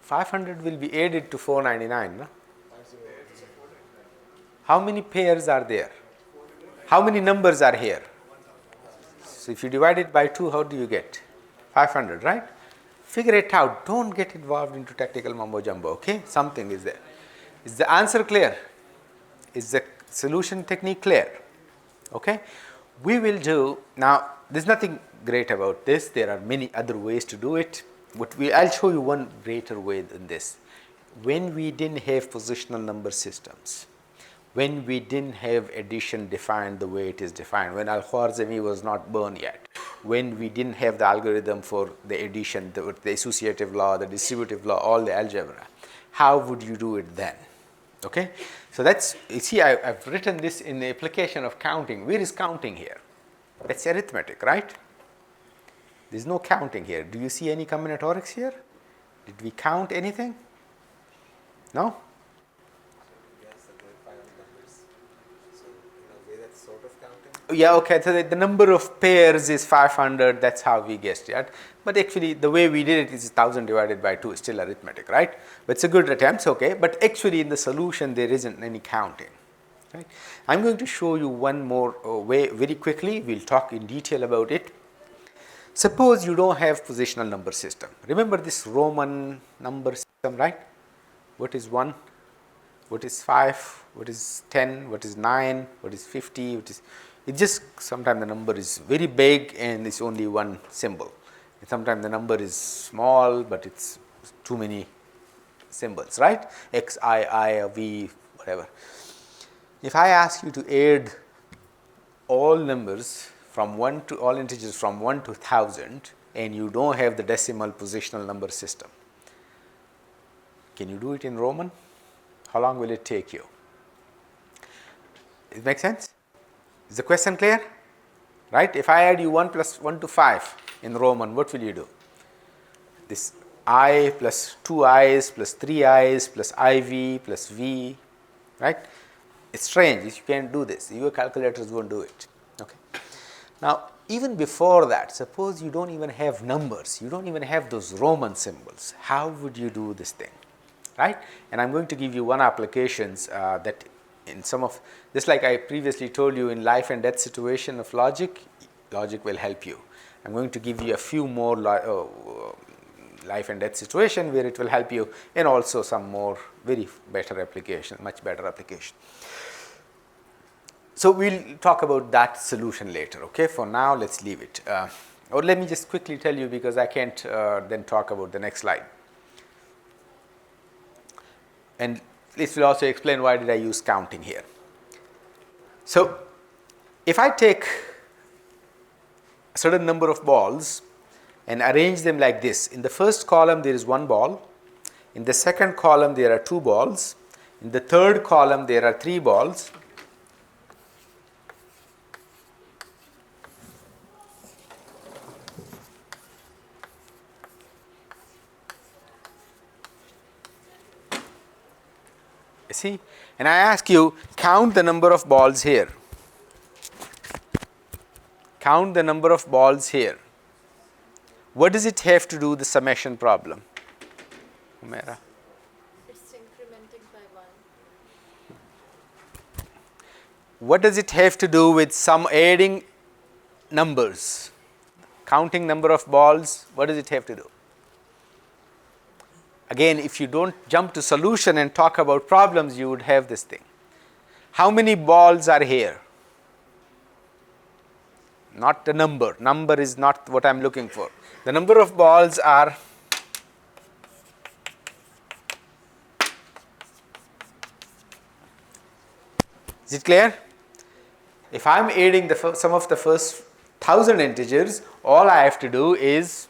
500 will be added to 499. No? How many pairs are there? How many numbers are here? So if you divide it by 2, how do you get? 500, right? Figure it out. Don't get involved into technical mumbo jumbo, okay? Something is there. Is the answer clear? Is the solution technique clear? Okay? We will do, now there's nothing great about this. There are many other ways to do it. But I'll show you one greater way than this. When we didn't have positional number systems, when we didn't have addition defined the way it is defined, when Al-Khwarizmi was not born yet, when we didn't have the algorithm for the addition, the associative law, the distributive law, all the algebra, how would you do it then? Okay? So that's, you see, I've written this in the application of counting. Where is counting here? That's arithmetic, right? There's no counting here. Do you see any combinatorics here? Did we count anything? No? Yeah, okay, so the number of pairs is 500, that's how we guessed it. But actually, the way we did it is 1000 divided by 2, is still arithmetic, right? But it's a good attempt, okay. But actually, in the solution, there isn't any counting. Right? I'm going to show you one more way very quickly. We'll talk in detail about it. Suppose you don't have positional number system. Remember this Roman number system, right? What is 1? What is 5? What is 10? What is 9? What is 50? What is... It just, sometimes the number is very big and it's only one symbol. And sometimes the number is small, but it's too many symbols, right? X, I, V, whatever. If I ask you to add all numbers from 1 to, all integers from 1 to 1000, and you don't have the decimal positional number system, can you do it in Roman? How long will it take you? It makes sense? Is the question clear? Right? If I add you 1 plus 1 to 5 in Roman, what will you do? This I plus 2 I's plus 3 I's plus IV plus V, right? It's strange. You can't do this. Your calculators won't do it. Okay. Now, even before that, suppose you don't even have numbers. You don't even have those Roman symbols. How would you do this thing? Right? And I'm going to give you one applications that in some of, just like I previously told you in life and death situation of logic, logic will help you. I'm going to give you a few more life and death situation where it will help you, and also some more very better application, much better application. So we'll talk about that solution later, okay? For now, let's leave it. Or let me just quickly tell you, because I can't then talk about the next slide. And this will also explain why did I use counting here. So if I take a certain number of balls and arrange them like this, in the first column there is one ball, in the second column there are 2 balls, in the third column there are 3 balls, see, and I ask you, count the number of balls here. Count the number of balls here. What does it have to do with the summation problem? Humaira?
It's incrementing by 1.
What does it have to do with some adding numbers? Counting number of balls, what does it have to do? Again, if you don't jump to solution and talk about problems, you would have this thing. How many balls are here? Not the number. Number is not what I'm looking for. The number of balls are Is it clear? If I'm adding the sum of the first 1000 integers, all I have to do is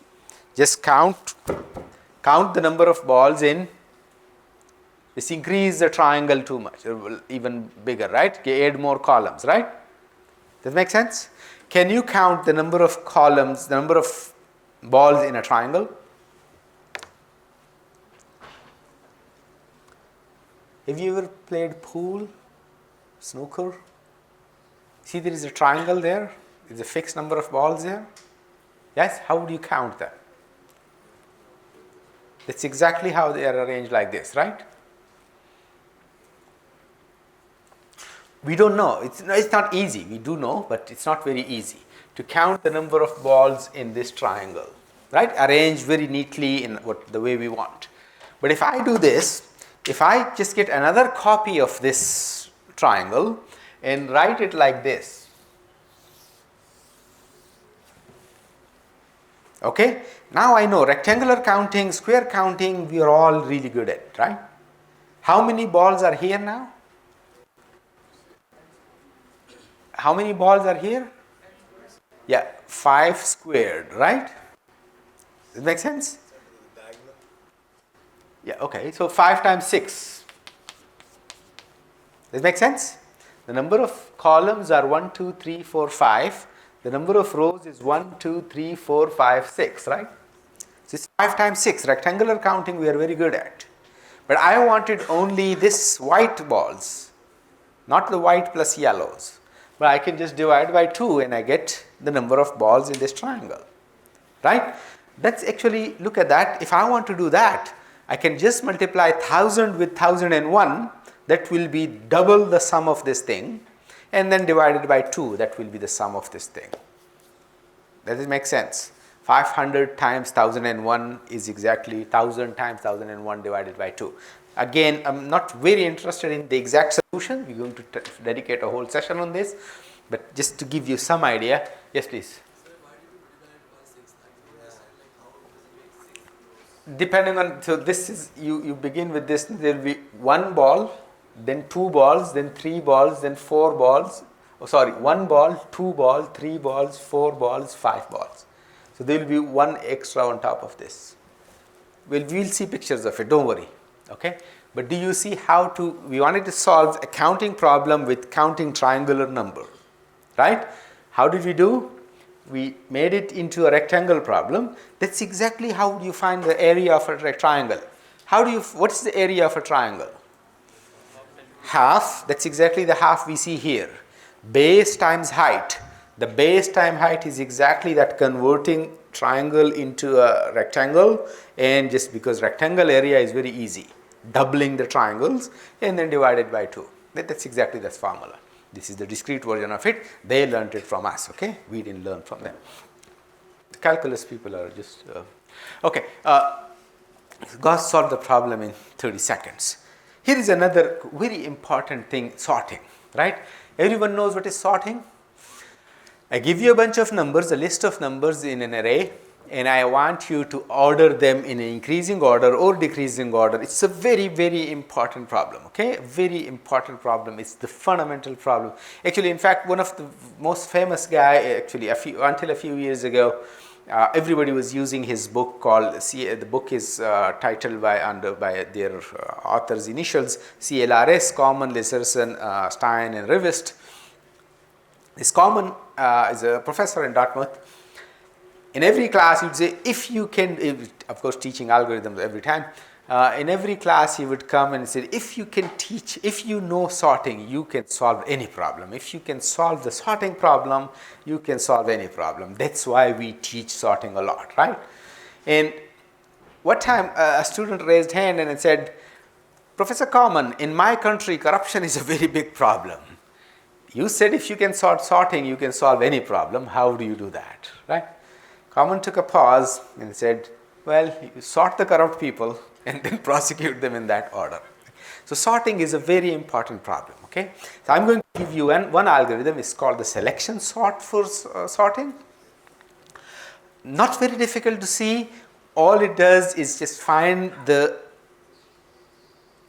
just count the number of balls in, just increase the triangle too much, even bigger, right? Add more columns, right? Does it make sense? Can you count the number of columns, the number of balls in a triangle? Have you ever played pool, snooker? See, there is a triangle there. There's a fixed number of balls there. Yes? How would you count that? That's exactly how they are arranged like this, right? We don't know. It's not easy. We do know, but it's not very easy to count the number of balls in this triangle, right? Arranged very neatly in the way we want. But if I do this, if I just get another copy of this triangle and write it like this, okay? Now I know rectangular counting, square counting, we are all really good at, right? How many balls are here now? How many balls are here? Yeah, 5 squared, right? Does it make sense? Yeah, okay, so 5 times 6. Does it make sense? The number of columns are 1, 2, 3, 4, 5. The number of rows is 1, 2, 3, 4, 5, 6, right? So it's 5 times 6. Rectangular counting we are very good at. But I wanted only this white balls, not the white plus yellows. But I can just divide by 2 and I get the number of balls in this triangle, right? That's actually, look at that. If I want to do that, I can just multiply 1000 with 1001. That will be double the sum of this thing. And then divided by 2, that will be the sum of this thing. Does it make sense? 500 times 1001 is exactly 1000 times 1001 divided by 2. Again, I'm not very interested in the exact solution. We're going to dedicate a whole session on this. But just to give you some idea. Yes, please. Depending on, so this is, you begin with this, there will be 1 ball, then 2 balls, then 3 balls, then 4 balls. Oh, sorry, 1 ball, 2 balls, 3 balls, 4 balls, 5 balls. So there will be 1 extra on top of this. We'll see pictures of it, don't worry. Okay, but do you see how to, we wanted to solve a counting problem with counting triangular number, right? How did we do? We made it into a rectangle problem. That's exactly how you find the area of a triangle. What's the area of a triangle? Half, that's exactly the half we see here. Base times height. The base times height is exactly that converting triangle into a rectangle, and just because rectangle area is very easy, doubling the triangles and then divided by 2. That's exactly this formula. This is the discrete version of it. They learned it from us, okay? We didn't learn from them. The calculus people are just, okay. Gauss solved the problem in 30 seconds. Here is another very important thing, sorting, right? Everyone knows what is sorting? I give you a bunch of numbers, a list of numbers in an array, and I want you to order them in an increasing order or decreasing order. It's a very, very important problem, okay? Very important problem. It's the fundamental problem. Actually, in fact, one of the most famous guy, actually, until a few years ago, everybody was using his book called, the book is titled by their author's initials, CLRS, Common, Lesserson, Stein, and Rivest. This Common is a professor in Dartmouth. In every class, he would say, if you can, of course, teaching algorithms every time. In every class, he would come and say, if you can teach, if you know sorting, you can solve any problem. If you can solve the sorting problem, you can solve any problem. That's why we teach sorting a lot, right? And one time, a student raised hand and said, Professor Common, in my country, corruption is a very big problem. You said if you can solve sorting, you can solve any problem. How do you do that, right? Common took a pause and said, well, you sort the corrupt people and then prosecute them in that order. So sorting is a very important problem, okay? So I'm going to give you one algorithm. It's called the selection sort for sorting. Not very difficult to see. All it does is just find the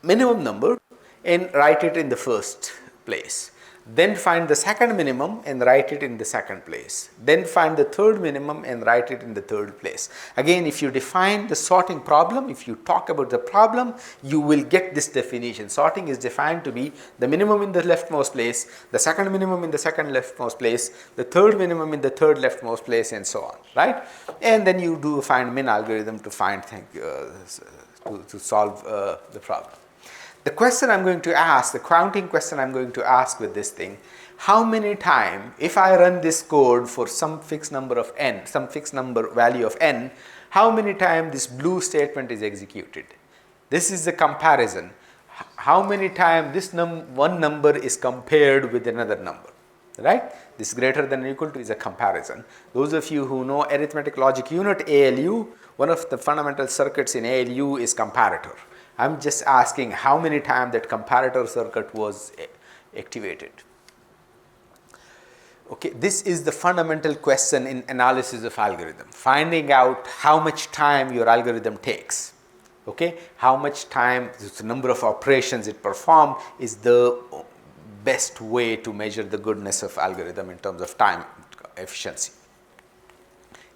minimum number and write it in the first place. then find the second minimum and write it in the second place, then find the third minimum and write it in the third place. Again, if you define the sorting problem, if you talk about the problem, you will get this definition. Sorting is defined to be the minimum in the leftmost place, the second minimum in the second leftmost place, the third minimum in the third leftmost place, and so on, right? And then you do a find min algorithm to find to solve the problem. The question I'm going to ask, the counting question I'm going to ask with this thing, how many times, if I run this code for some fixed number of n, some fixed number value of n, how many times this blue statement is executed? This is the comparison. How many times this one number is compared with another number, right? This greater than or equal to is a comparison. Those of you who know arithmetic logic unit, ALU, one of the fundamental circuits in ALU is comparator. I'm just asking how many times that comparator circuit was activated. Okay, this is the fundamental question in analysis of algorithm. Finding out how much time your algorithm takes. Okay, how much time, the number of operations it performed is the best way to measure the goodness of algorithm in terms of time efficiency.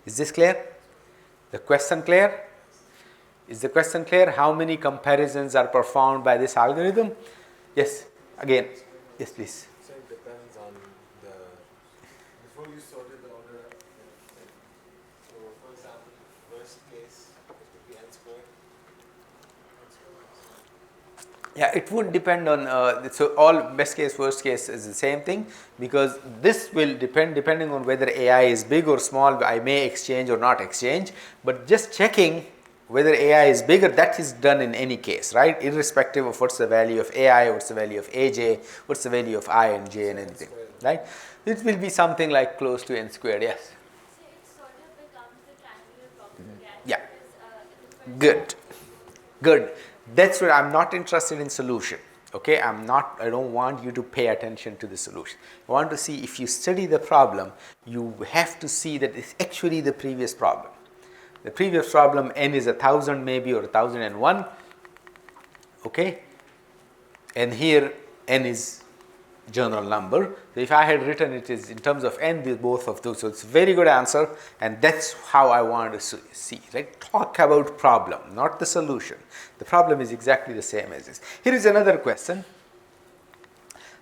Is this clear? The question clear? Is the question clear? How many comparisons are performed by this algorithm? Yes, again, yes please.
So it depends on the, before you sorted the order, so for example, worst case, it would be n squared.
Yeah, it would depend on, so all best case, worst case is the same thing, because this will depending on whether AI is big or small, I may exchange or not exchange, but just checking whether AI is bigger, that is done in any case, right? Irrespective of what's the value of AI, what's the value of AJ, what's the value of I and J and anything, right? It will be something like close to n squared, yes.
So it sort of becomes the triangular problem again.
Yeah.
Because,
Good, good. That's where I'm not interested in solution. Okay, I don't want you to pay attention to the solution. I want to see if you study the problem, you have to see that it's actually the previous problem. The previous problem, n is 1000 maybe or 1001, okay, and here n is general number. So if I had written it is in terms of n, both of those, so it's a very good answer, and that's how I want to see, right? Talk about problem, not the solution. The problem is exactly the same as this. Here is another question.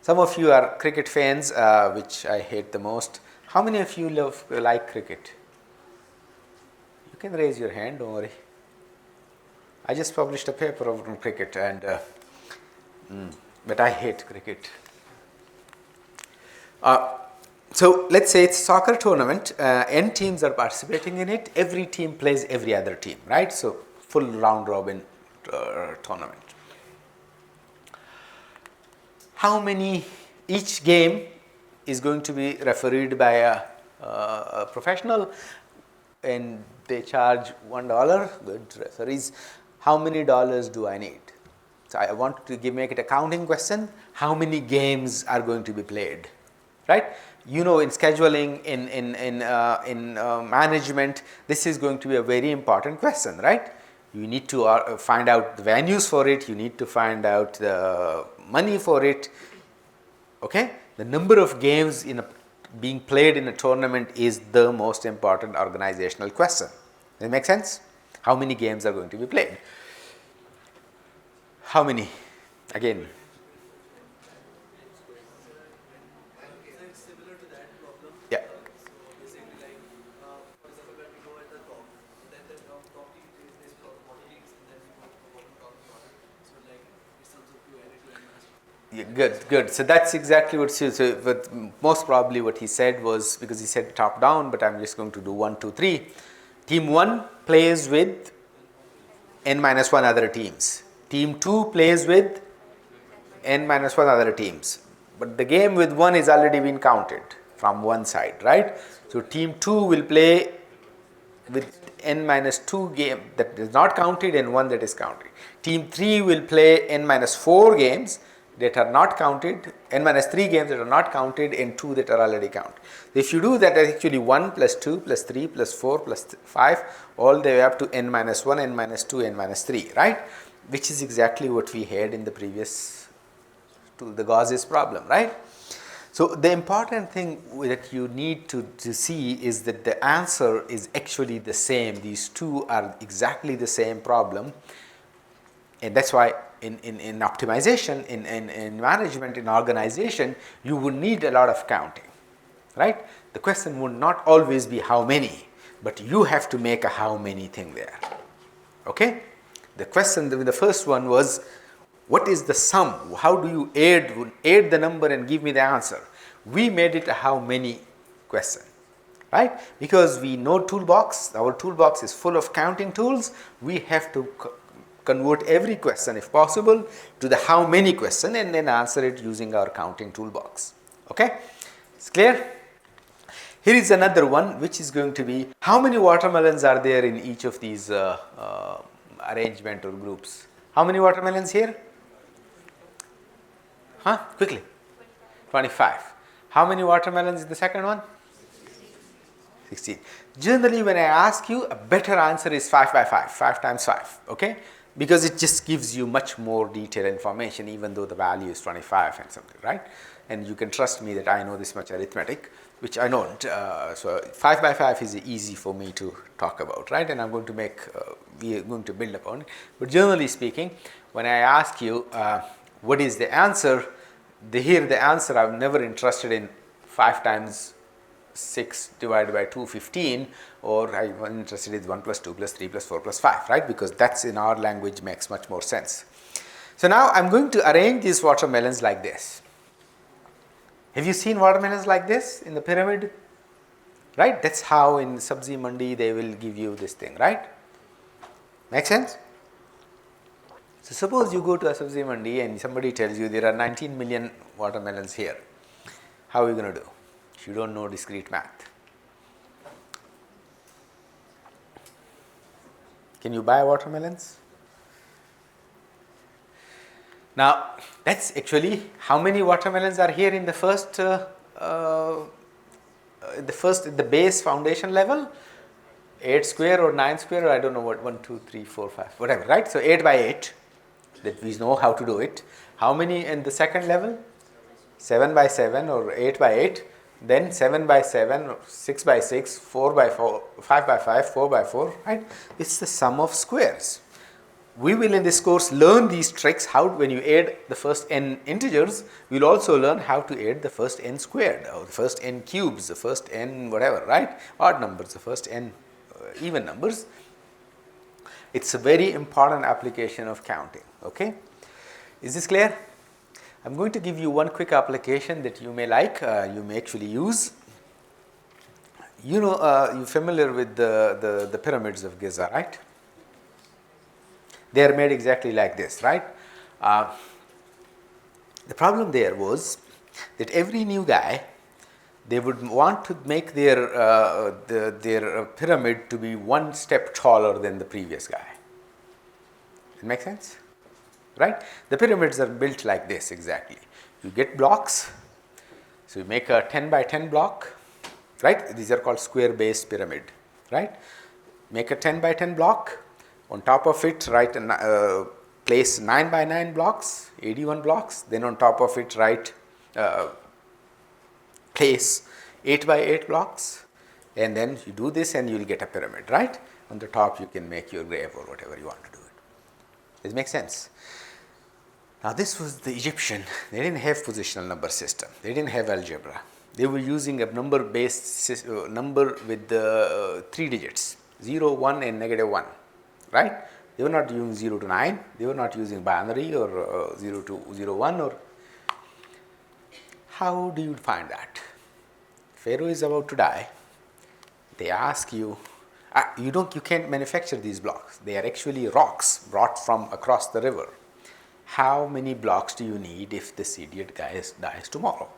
Some of you are cricket fans, which I hate the most. How many of you like cricket? You can raise your hand, don't worry. I just published a paper on cricket, and but I hate cricket. So let's say it's a soccer tournament, n teams are participating in it, every team plays every other team, right? So full round robin tournament. How many, each game is going to be refereed by a professional, and they charge $1, good referees. How many dollars do I need? So I want to make it a counting question. How many games are going to be played, right? You know, in scheduling, in management, this is going to be a very important question, right? You need to find out the venues for it. You need to find out the money for it. Okay, the number of games being played in a tournament is the most important organizational question. Does it make sense? How many games are going to be played? How many? Again.
It's similar to that problem.
Yeah.
So basically, like, for example, when we go at the top, then the top team plays this for the bottom teams, and then we go to the bottom, top, and bottom. So like, it sums up to n equal n minus 1.
Yeah, good, good. So that's exactly what most probably what he said was, because he said top down, but I'm just going to do 1, 2, 3. Team 1 plays with n minus 1 other teams. Team 2 plays with n minus 1 other teams. But the game with 1 is already been counted from one side, right? So team 2 will play with n minus 2 game that is not counted and 1 that is counted. Team 3 will play n minus 4 games that are not counted, n minus 3 games that are not counted, and 2 that are already counted. If you do that, that's actually 1 plus 2 plus 3 plus 4 plus 5 all the way up to n minus 1, n minus 2, n minus 3, right? Which is exactly what we had in the previous, to the Gauss's problem, right? So the important thing that you need to see is that the answer is actually the same. These two are exactly the same problem, and that's why in optimization, in management, in organization, you would need a lot of counting, right? The question would not always be how many, but you have to make a how many thing there. Okay? The question, the first one was, what is the sum? How do you add the number and give me the answer? We made it a how many question, right? Because we know toolbox, our toolbox is full of counting tools. We have to convert every question, if possible, to the how many question and then answer it using our counting toolbox. Okay? It's clear? Here is another one, which is going to be, how many watermelons are there in each of these arrangement or groups? How many watermelons here? Huh? Quickly. 25. How many watermelons in the second one? 16. Generally, when I ask you, a better answer is 5 by 5, 5 times 5, okay? Because it just gives you much more detailed information, even though the value is 25 and something, right? And you can trust me that I know this much arithmetic, which I don't. So 5 by 5 is easy for me to talk about, right? And I'm going to we are going to build upon it. But generally speaking, when I ask you what is the answer, here the answer, I'm never interested in 5 times 6 divided by 2, 15, or I'm interested in 1 plus 2 plus 3 plus 4 plus 5, right? Because that's in our language makes much more sense. So now I'm going to arrange these watermelons like this. Have you seen watermelons like this in the pyramid? Right? That's how in Sabzi Mandi they will give you this thing, right? Make sense? So suppose you go to a Sabzi Mandi and somebody tells you there are 19 million watermelons here. How are you going to do? If you don't know discrete math. Can you buy watermelons? Now, that's actually how many watermelons are here in the first, the base foundation level? 8 square or 9 square, or I don't know what, 1, 2, 3, 4, 5, whatever, right? So 8 by 8, that we know how to do it. How many in the second level? 7 by 7 or 8 by 8. Then 7 by 7, 6 by 6, 4 by 4, 5 by 5, 4 by 4, right? It's the sum of squares. We will in this course learn these tricks, how when you add the first n integers, we will also learn how to add the first n squared, or the first n cubes, the first n whatever, right? Odd numbers, the first n even numbers. It's a very important application of counting, okay? Is this clear? I'm going to give you one quick application that you may like, you may actually use. You know, you're familiar with the pyramids of Giza, right? They are made exactly like this, right? The problem there was that every new guy, they would want to make their pyramid to be one step taller than the previous guy. It makes sense? Right? The pyramids are built like this exactly. You get blocks, so you make a 10 by 10 block, right? These are called square based pyramid, right? Make a 10 by 10 block. On top of it, write place 9 by 9 blocks, 81 blocks. Then on top of it, write place 8 by 8 blocks. And then you do this and you will get a pyramid, right? On the top, you can make your grave or whatever you want to do it. Does it make sense? Now, this was the Egyptian. They didn't have positional number system. They didn't have algebra. They were using a number-based number with the 3 digits, 0, 1, and -1. Right? They were not using 0 to 9. They were not using binary or 0 to 0, 1. Or how do you find that? Pharaoh is about to die. They ask you, you can't manufacture these blocks. They are actually rocks brought from across the river. How many blocks do you need if this idiot guy dies tomorrow?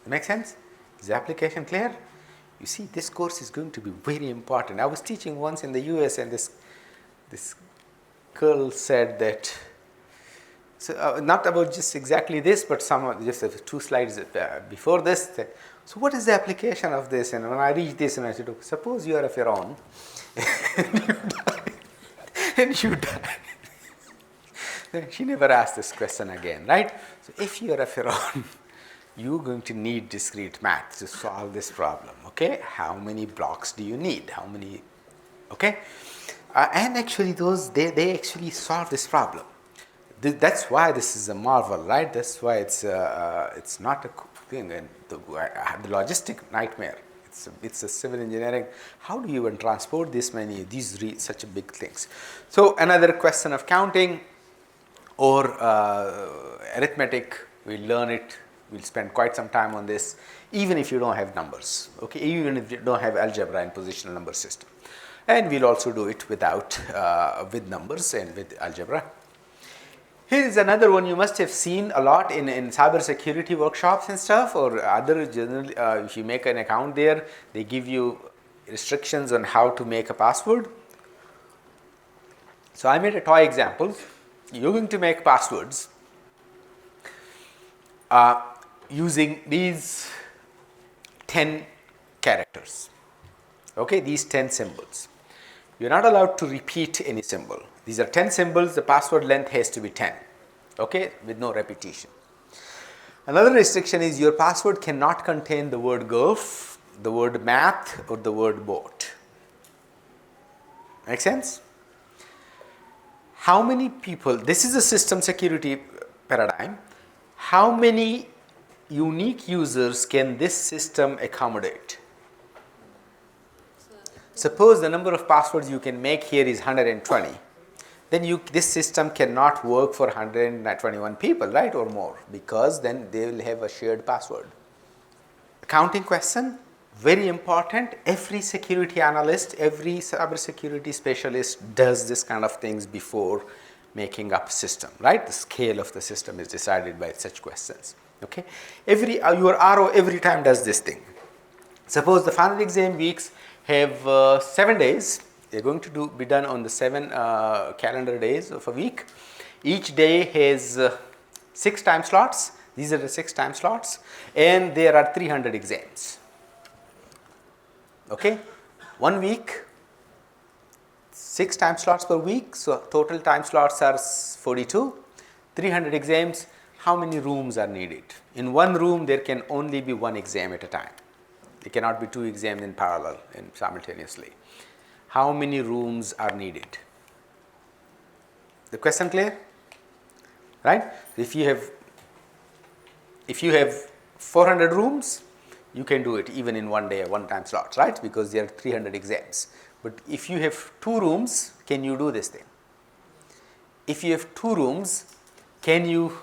Make sense? Is the application clear? You see, this course is going to be very important. I was teaching once in the US, and this girl said that, so not about just exactly this, but just 2 slides before this. That, so what is the application of this? And when I read this, and I said, okay, suppose you are a Pharaoh and you die. She never asked this question again, right? So if you are a Pharaoh, you're going to need discrete math to solve this problem, okay? How many blocks do you need? How many, okay? And actually they actually solve this problem. That's why this is a marvel, right? That's why it's not a thing, and the logistic nightmare. It's a civil engineering. How do you even transport this many, such big things? So another question of counting or arithmetic, we'll learn it. We'll spend quite some time on this, even if you don't have numbers, okay? Even if you don't have algebra and positional number system. And we'll also do it without, with numbers and with algebra. Here is another one you must have seen a lot in cyber security workshops and stuff, or other general, if you make an account there, they give you restrictions on how to make a password. So I made a toy example. You're going to make passwords using these 10 characters, okay, these 10 symbols. You're not allowed to repeat any symbol. These are 10 symbols, the password length has to be 10, okay, with no repetition. Another restriction is your password cannot contain the word golf, the word math, or the word boat. Make sense? How many people, this is a system security paradigm, how many unique users can this system accommodate? Suppose the number of passwords you can make here is 120. Then this system cannot work for 121 people, right, or more, because then they will have a shared password. Accounting question, very important. Every security analyst, every cybersecurity specialist does this kind of things before making up system, right? The scale of the system is decided by such questions, okay? Your RO every time does this thing. Suppose the final exam weeks have 7 days. They're going to be done on the 7 calendar days of a week. Each day has 6 time slots. These are the 6 time slots, and there are 300 exams. Okay, 1 week, 6 time slots per week, so total time slots are 42. 300 exams. How many rooms are needed? In one room, there can only be 1 exam at a time. There cannot be 2 exams in parallel and simultaneously. How many rooms are needed? The question clear? Right? If you have 400 rooms, you can do it even in 1 day, 1 time slots, right? Because there are 300 exams. But if you have 2 rooms, can you do this thing? If you have 2 rooms, can you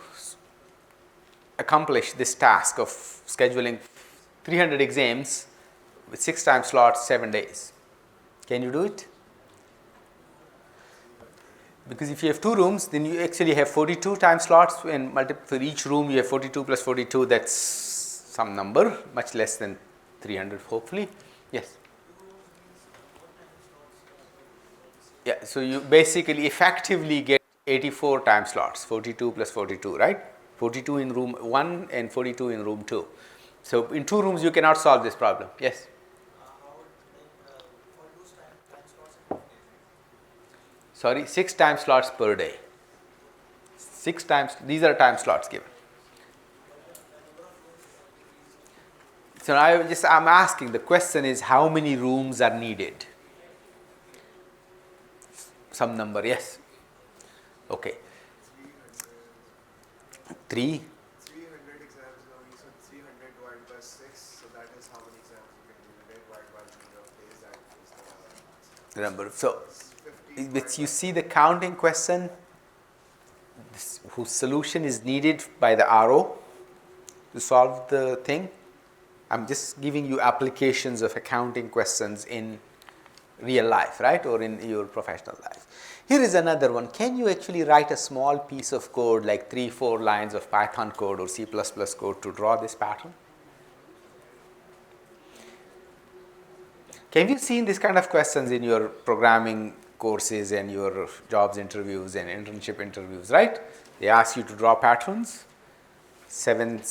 accomplish this task of scheduling 300 exams with 6 time slots, 7 days? Can you do it? Because if you have 2 rooms, then you actually have 42 time slots, and for each room you have 42 plus 42, that's some number, much less than 300 hopefully. Yes? Yeah, so you basically effectively get 84 time slots, 42 plus 42, right? 42 in room 1 and 42 in room 2. So in 2 rooms you cannot solve this problem. Yes? Sorry, 6 time slots per day. 6 times, these are time slots given. So I'm asking, the question is how many rooms are needed? Some number, yes. Okay. 300
exams in a week, so 300 divided by 6, so that is how many exams you can do in a day divided by the number of days, that is the
number. So,
50
you see the counting question, whose solution is needed by the RO to solve the thing. I'm just giving you applications of accounting questions in real life, right, or in your professional life. Here is another one. Can you actually write a small piece of code like 3-4 lines of Python code or C++ code to draw this pattern? Have you seen this kind of questions in your programming courses and your jobs interviews and internship interviews, right? They ask you to draw patterns, 7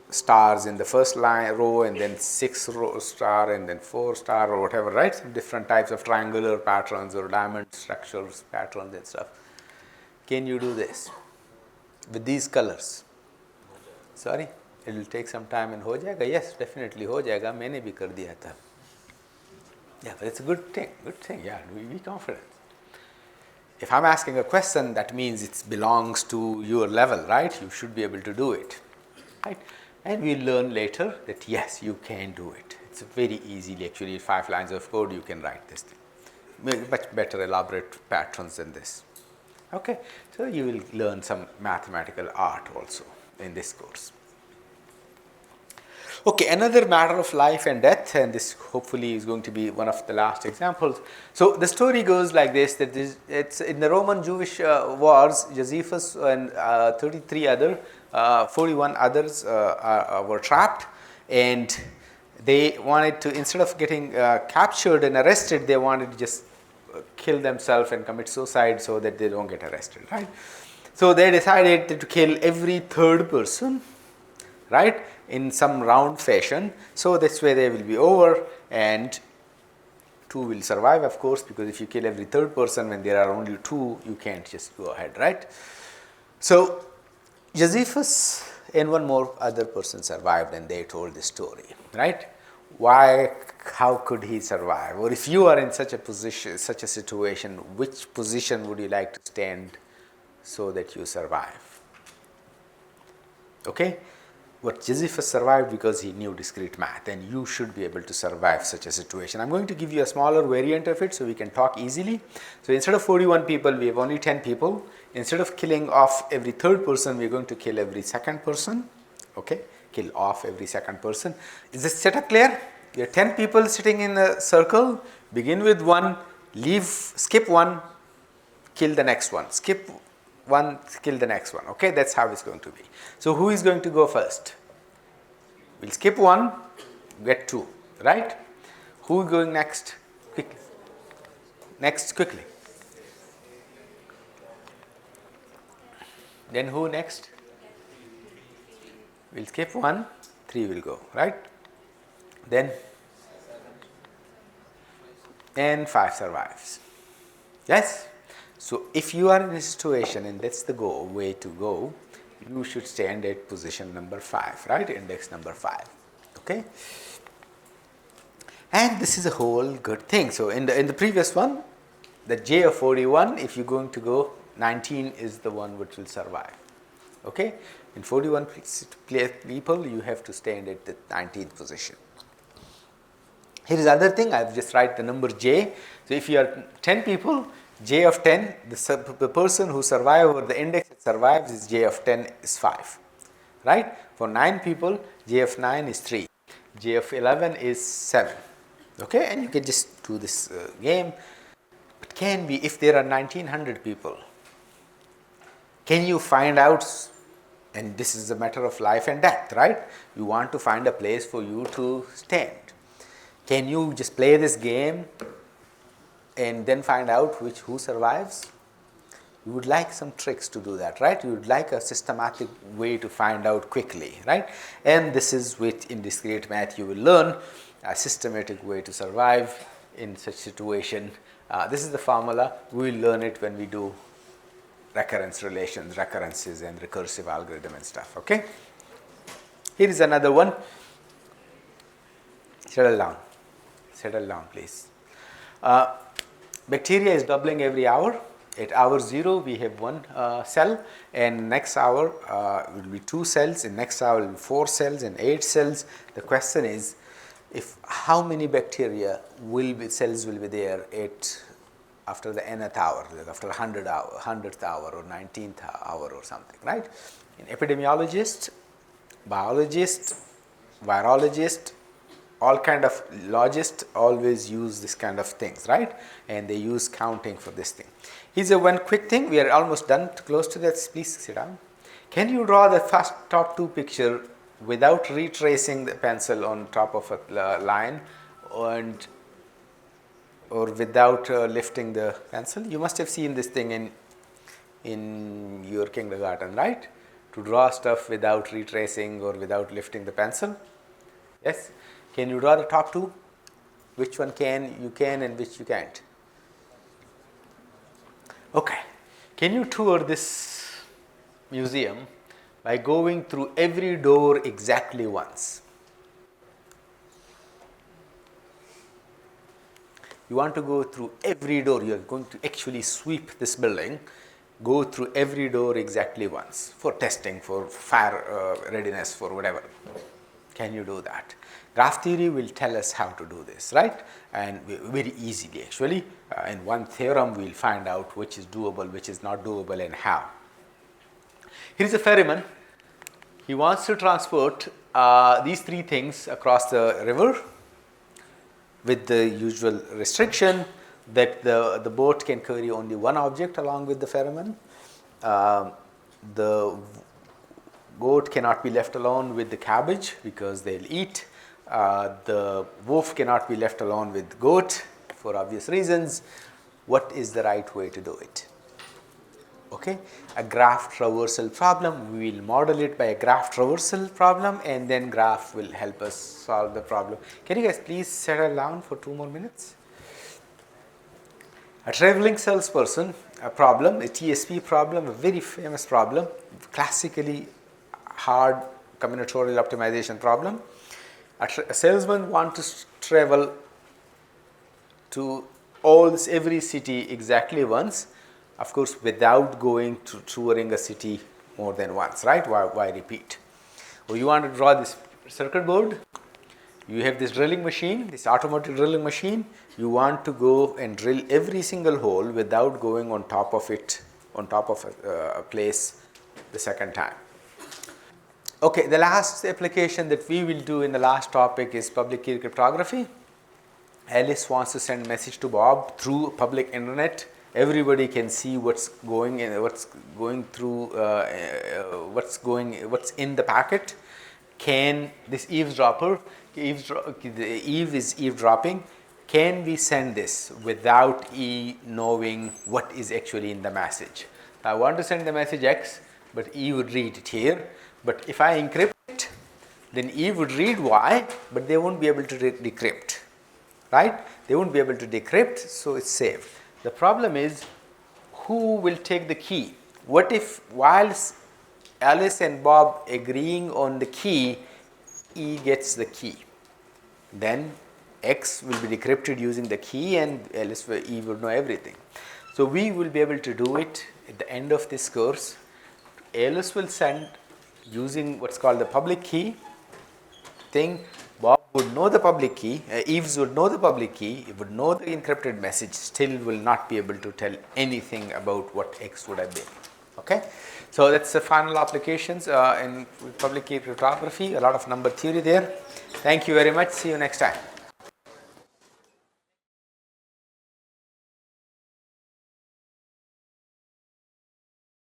stars in the first row, and then 6 star, and then 4 star, or whatever, right? Some different types of triangular patterns or diamond structures patterns and stuff. Can you do this with these colors? Sorry, it will take some time and हो जाएगा. Yes, definitely हो जाएगा. मैंने भी कर दिया था. Yeah, but it's a good thing. Good thing. Yeah, be confident. If I'm asking a question, that means it belongs to your level, right? You should be able to do it, right? And we'll learn later that yes, you can do it. It's very easily, actually, 5 lines of code, you can write this thing. Much better elaborate patterns than this. Okay, so you will learn some mathematical art also in this course. Okay, another matter of life and death, and this hopefully is going to be one of the last examples. So the story goes like this: that it's in the Roman-Jewish wars, Josephus and 41 others were trapped, and they wanted to, instead of getting captured and arrested, they wanted to just kill themselves and commit suicide so that they don't get arrested, right? So they decided to kill every third person, right, in some round fashion. So this way they will be over and 2 will survive, of course, because if you kill every third person when there are only 2, you can't just go ahead, right? So Josephus and one more other person survived, and they told the story, right? Why, how could he survive? Or if you are in such a position, such a situation, which position would you like to stand so that you survive? Okay? But Josephus survived because he knew discrete math, and you should be able to survive such a situation. I'm going to give you a smaller variant of it so we can talk easily. So instead of 41 people, we have only 10 people. Instead of killing off every third person, we're going to kill every second person. Okay? Kill off every second person. Is this setup clear? You have 10 people sitting in a circle. Begin with 1, skip 1, kill the next one. Skip 1, kill the next one. Okay, that's how it's going to be. So who is going to go first? We'll skip 1, get 2, right? Who is going next? Quickly. Next, quickly. Then who next? We'll skip 1, 3 will go, right? Then and 5 survives. Yes? So if you are in a situation, and that's the way to go, you should stand at position number 5, right? Index number 5. Okay? And this is a whole good thing. So in the previous one, the J of 41, if you're going to go, 19 is the one which will survive. Okay? In 41 people, you have to stand at the 19th position. Here is other thing, I've just write the number J. So if you are 10 people, J of 10, the person who survives, or the index that survives is J of 10 is 5, right? For 9 people, J of 9 is 3, J of 11 is 7, okay? And you can just do this game. But can be, if there are 1900 people, can you find out, and this is a matter of life and death, right? You want to find a place for you to stand. Can you just play this game and then find out who survives? You would like some tricks to do that, right? You would like a systematic way to find out quickly, right? And this is in discrete math you will learn a systematic way to survive in such situation. This is the formula. We will learn it when we do recurrence relations, recurrences, and recursive algorithm and stuff, okay? Here is another one. Settle down, please. Bacteria is doubling every hour. At hour 0, we have 1 cell, and next hour will be 2 cells, in next hour will be 4 cells and 8 cells. The question is, how many bacteria cells will be there after the nth hour, like after 100th hour or 19th hour or something, right? An epidemiologist, biologist, virologist, all kind of logists always use this kind of things, right? And they use counting for this thing. Here's one quick thing. We are almost done, close to that. Please sit down. Can you draw the first top 2 picture without retracing the pencil on top of a line or without lifting the pencil? You must have seen this thing in your kindergarten, right? To draw stuff without retracing or without lifting the pencil. Yes? Can you draw the top 2? Which one you can and which you can't? Okay. Can you tour this museum by going through every door exactly once? You want to go through every door. You are going to actually sweep this building, go through every door exactly once for testing, for fire readiness, for whatever. Can you do that? Graph theory will tell us how to do this, right? And very easily actually. In one theorem, we will find out which is doable, which is not doable, and how. Here is a ferryman. He wants to transport these three things across the river, with the usual restriction that the boat can carry only one object along with the ferryman. The goat cannot be left alone with the cabbage because they'll eat. The wolf cannot be left alone with goat for obvious reasons. What is the right way to do it? Okay, a graph traversal problem. We will model it by a graph traversal problem, and then graph will help us solve the problem. Can you guys please settle down for 2 more minutes? A traveling salesperson, a problem, a TSP problem, a very famous problem, classically hard combinatorial optimization problem. A salesman wants to travel to every city exactly once. Of course, without going to touring a city more than once, right? Why repeat? Well, you want to draw this circuit board. You have this drilling machine, this automatic drilling machine. You want to go and drill every single hole without going on top of it, on top of a place the second time. Okay, the last application that we will do in the last topic is public key cryptography. Alice wants to send message to Bob through public internet. Everybody can see what's going in, what's in the packet. Can this eavesdropper, Eve is eavesdropping, can we send this without E knowing what is actually in the message? I want to send the message X, but E would read it here. But if I encrypt it, then E would read Y, but they won't be able to decrypt, right? They won't be able to decrypt, so it's saved. The problem is, who will take the key? What if whilst Alice and Bob agreeing on the key, E gets the key? Then X will be decrypted using the key, and E will know everything. So we will be able to do it at the end of this course. Alice will send using what's called the public key thing. Bob would know the public key, Eves would know the public key, it would know the encrypted message, still will not be able to tell anything about what X would have been. Okay, so that's the final applications in public key cryptography, a lot of number theory there. Thank you very much, see you next time.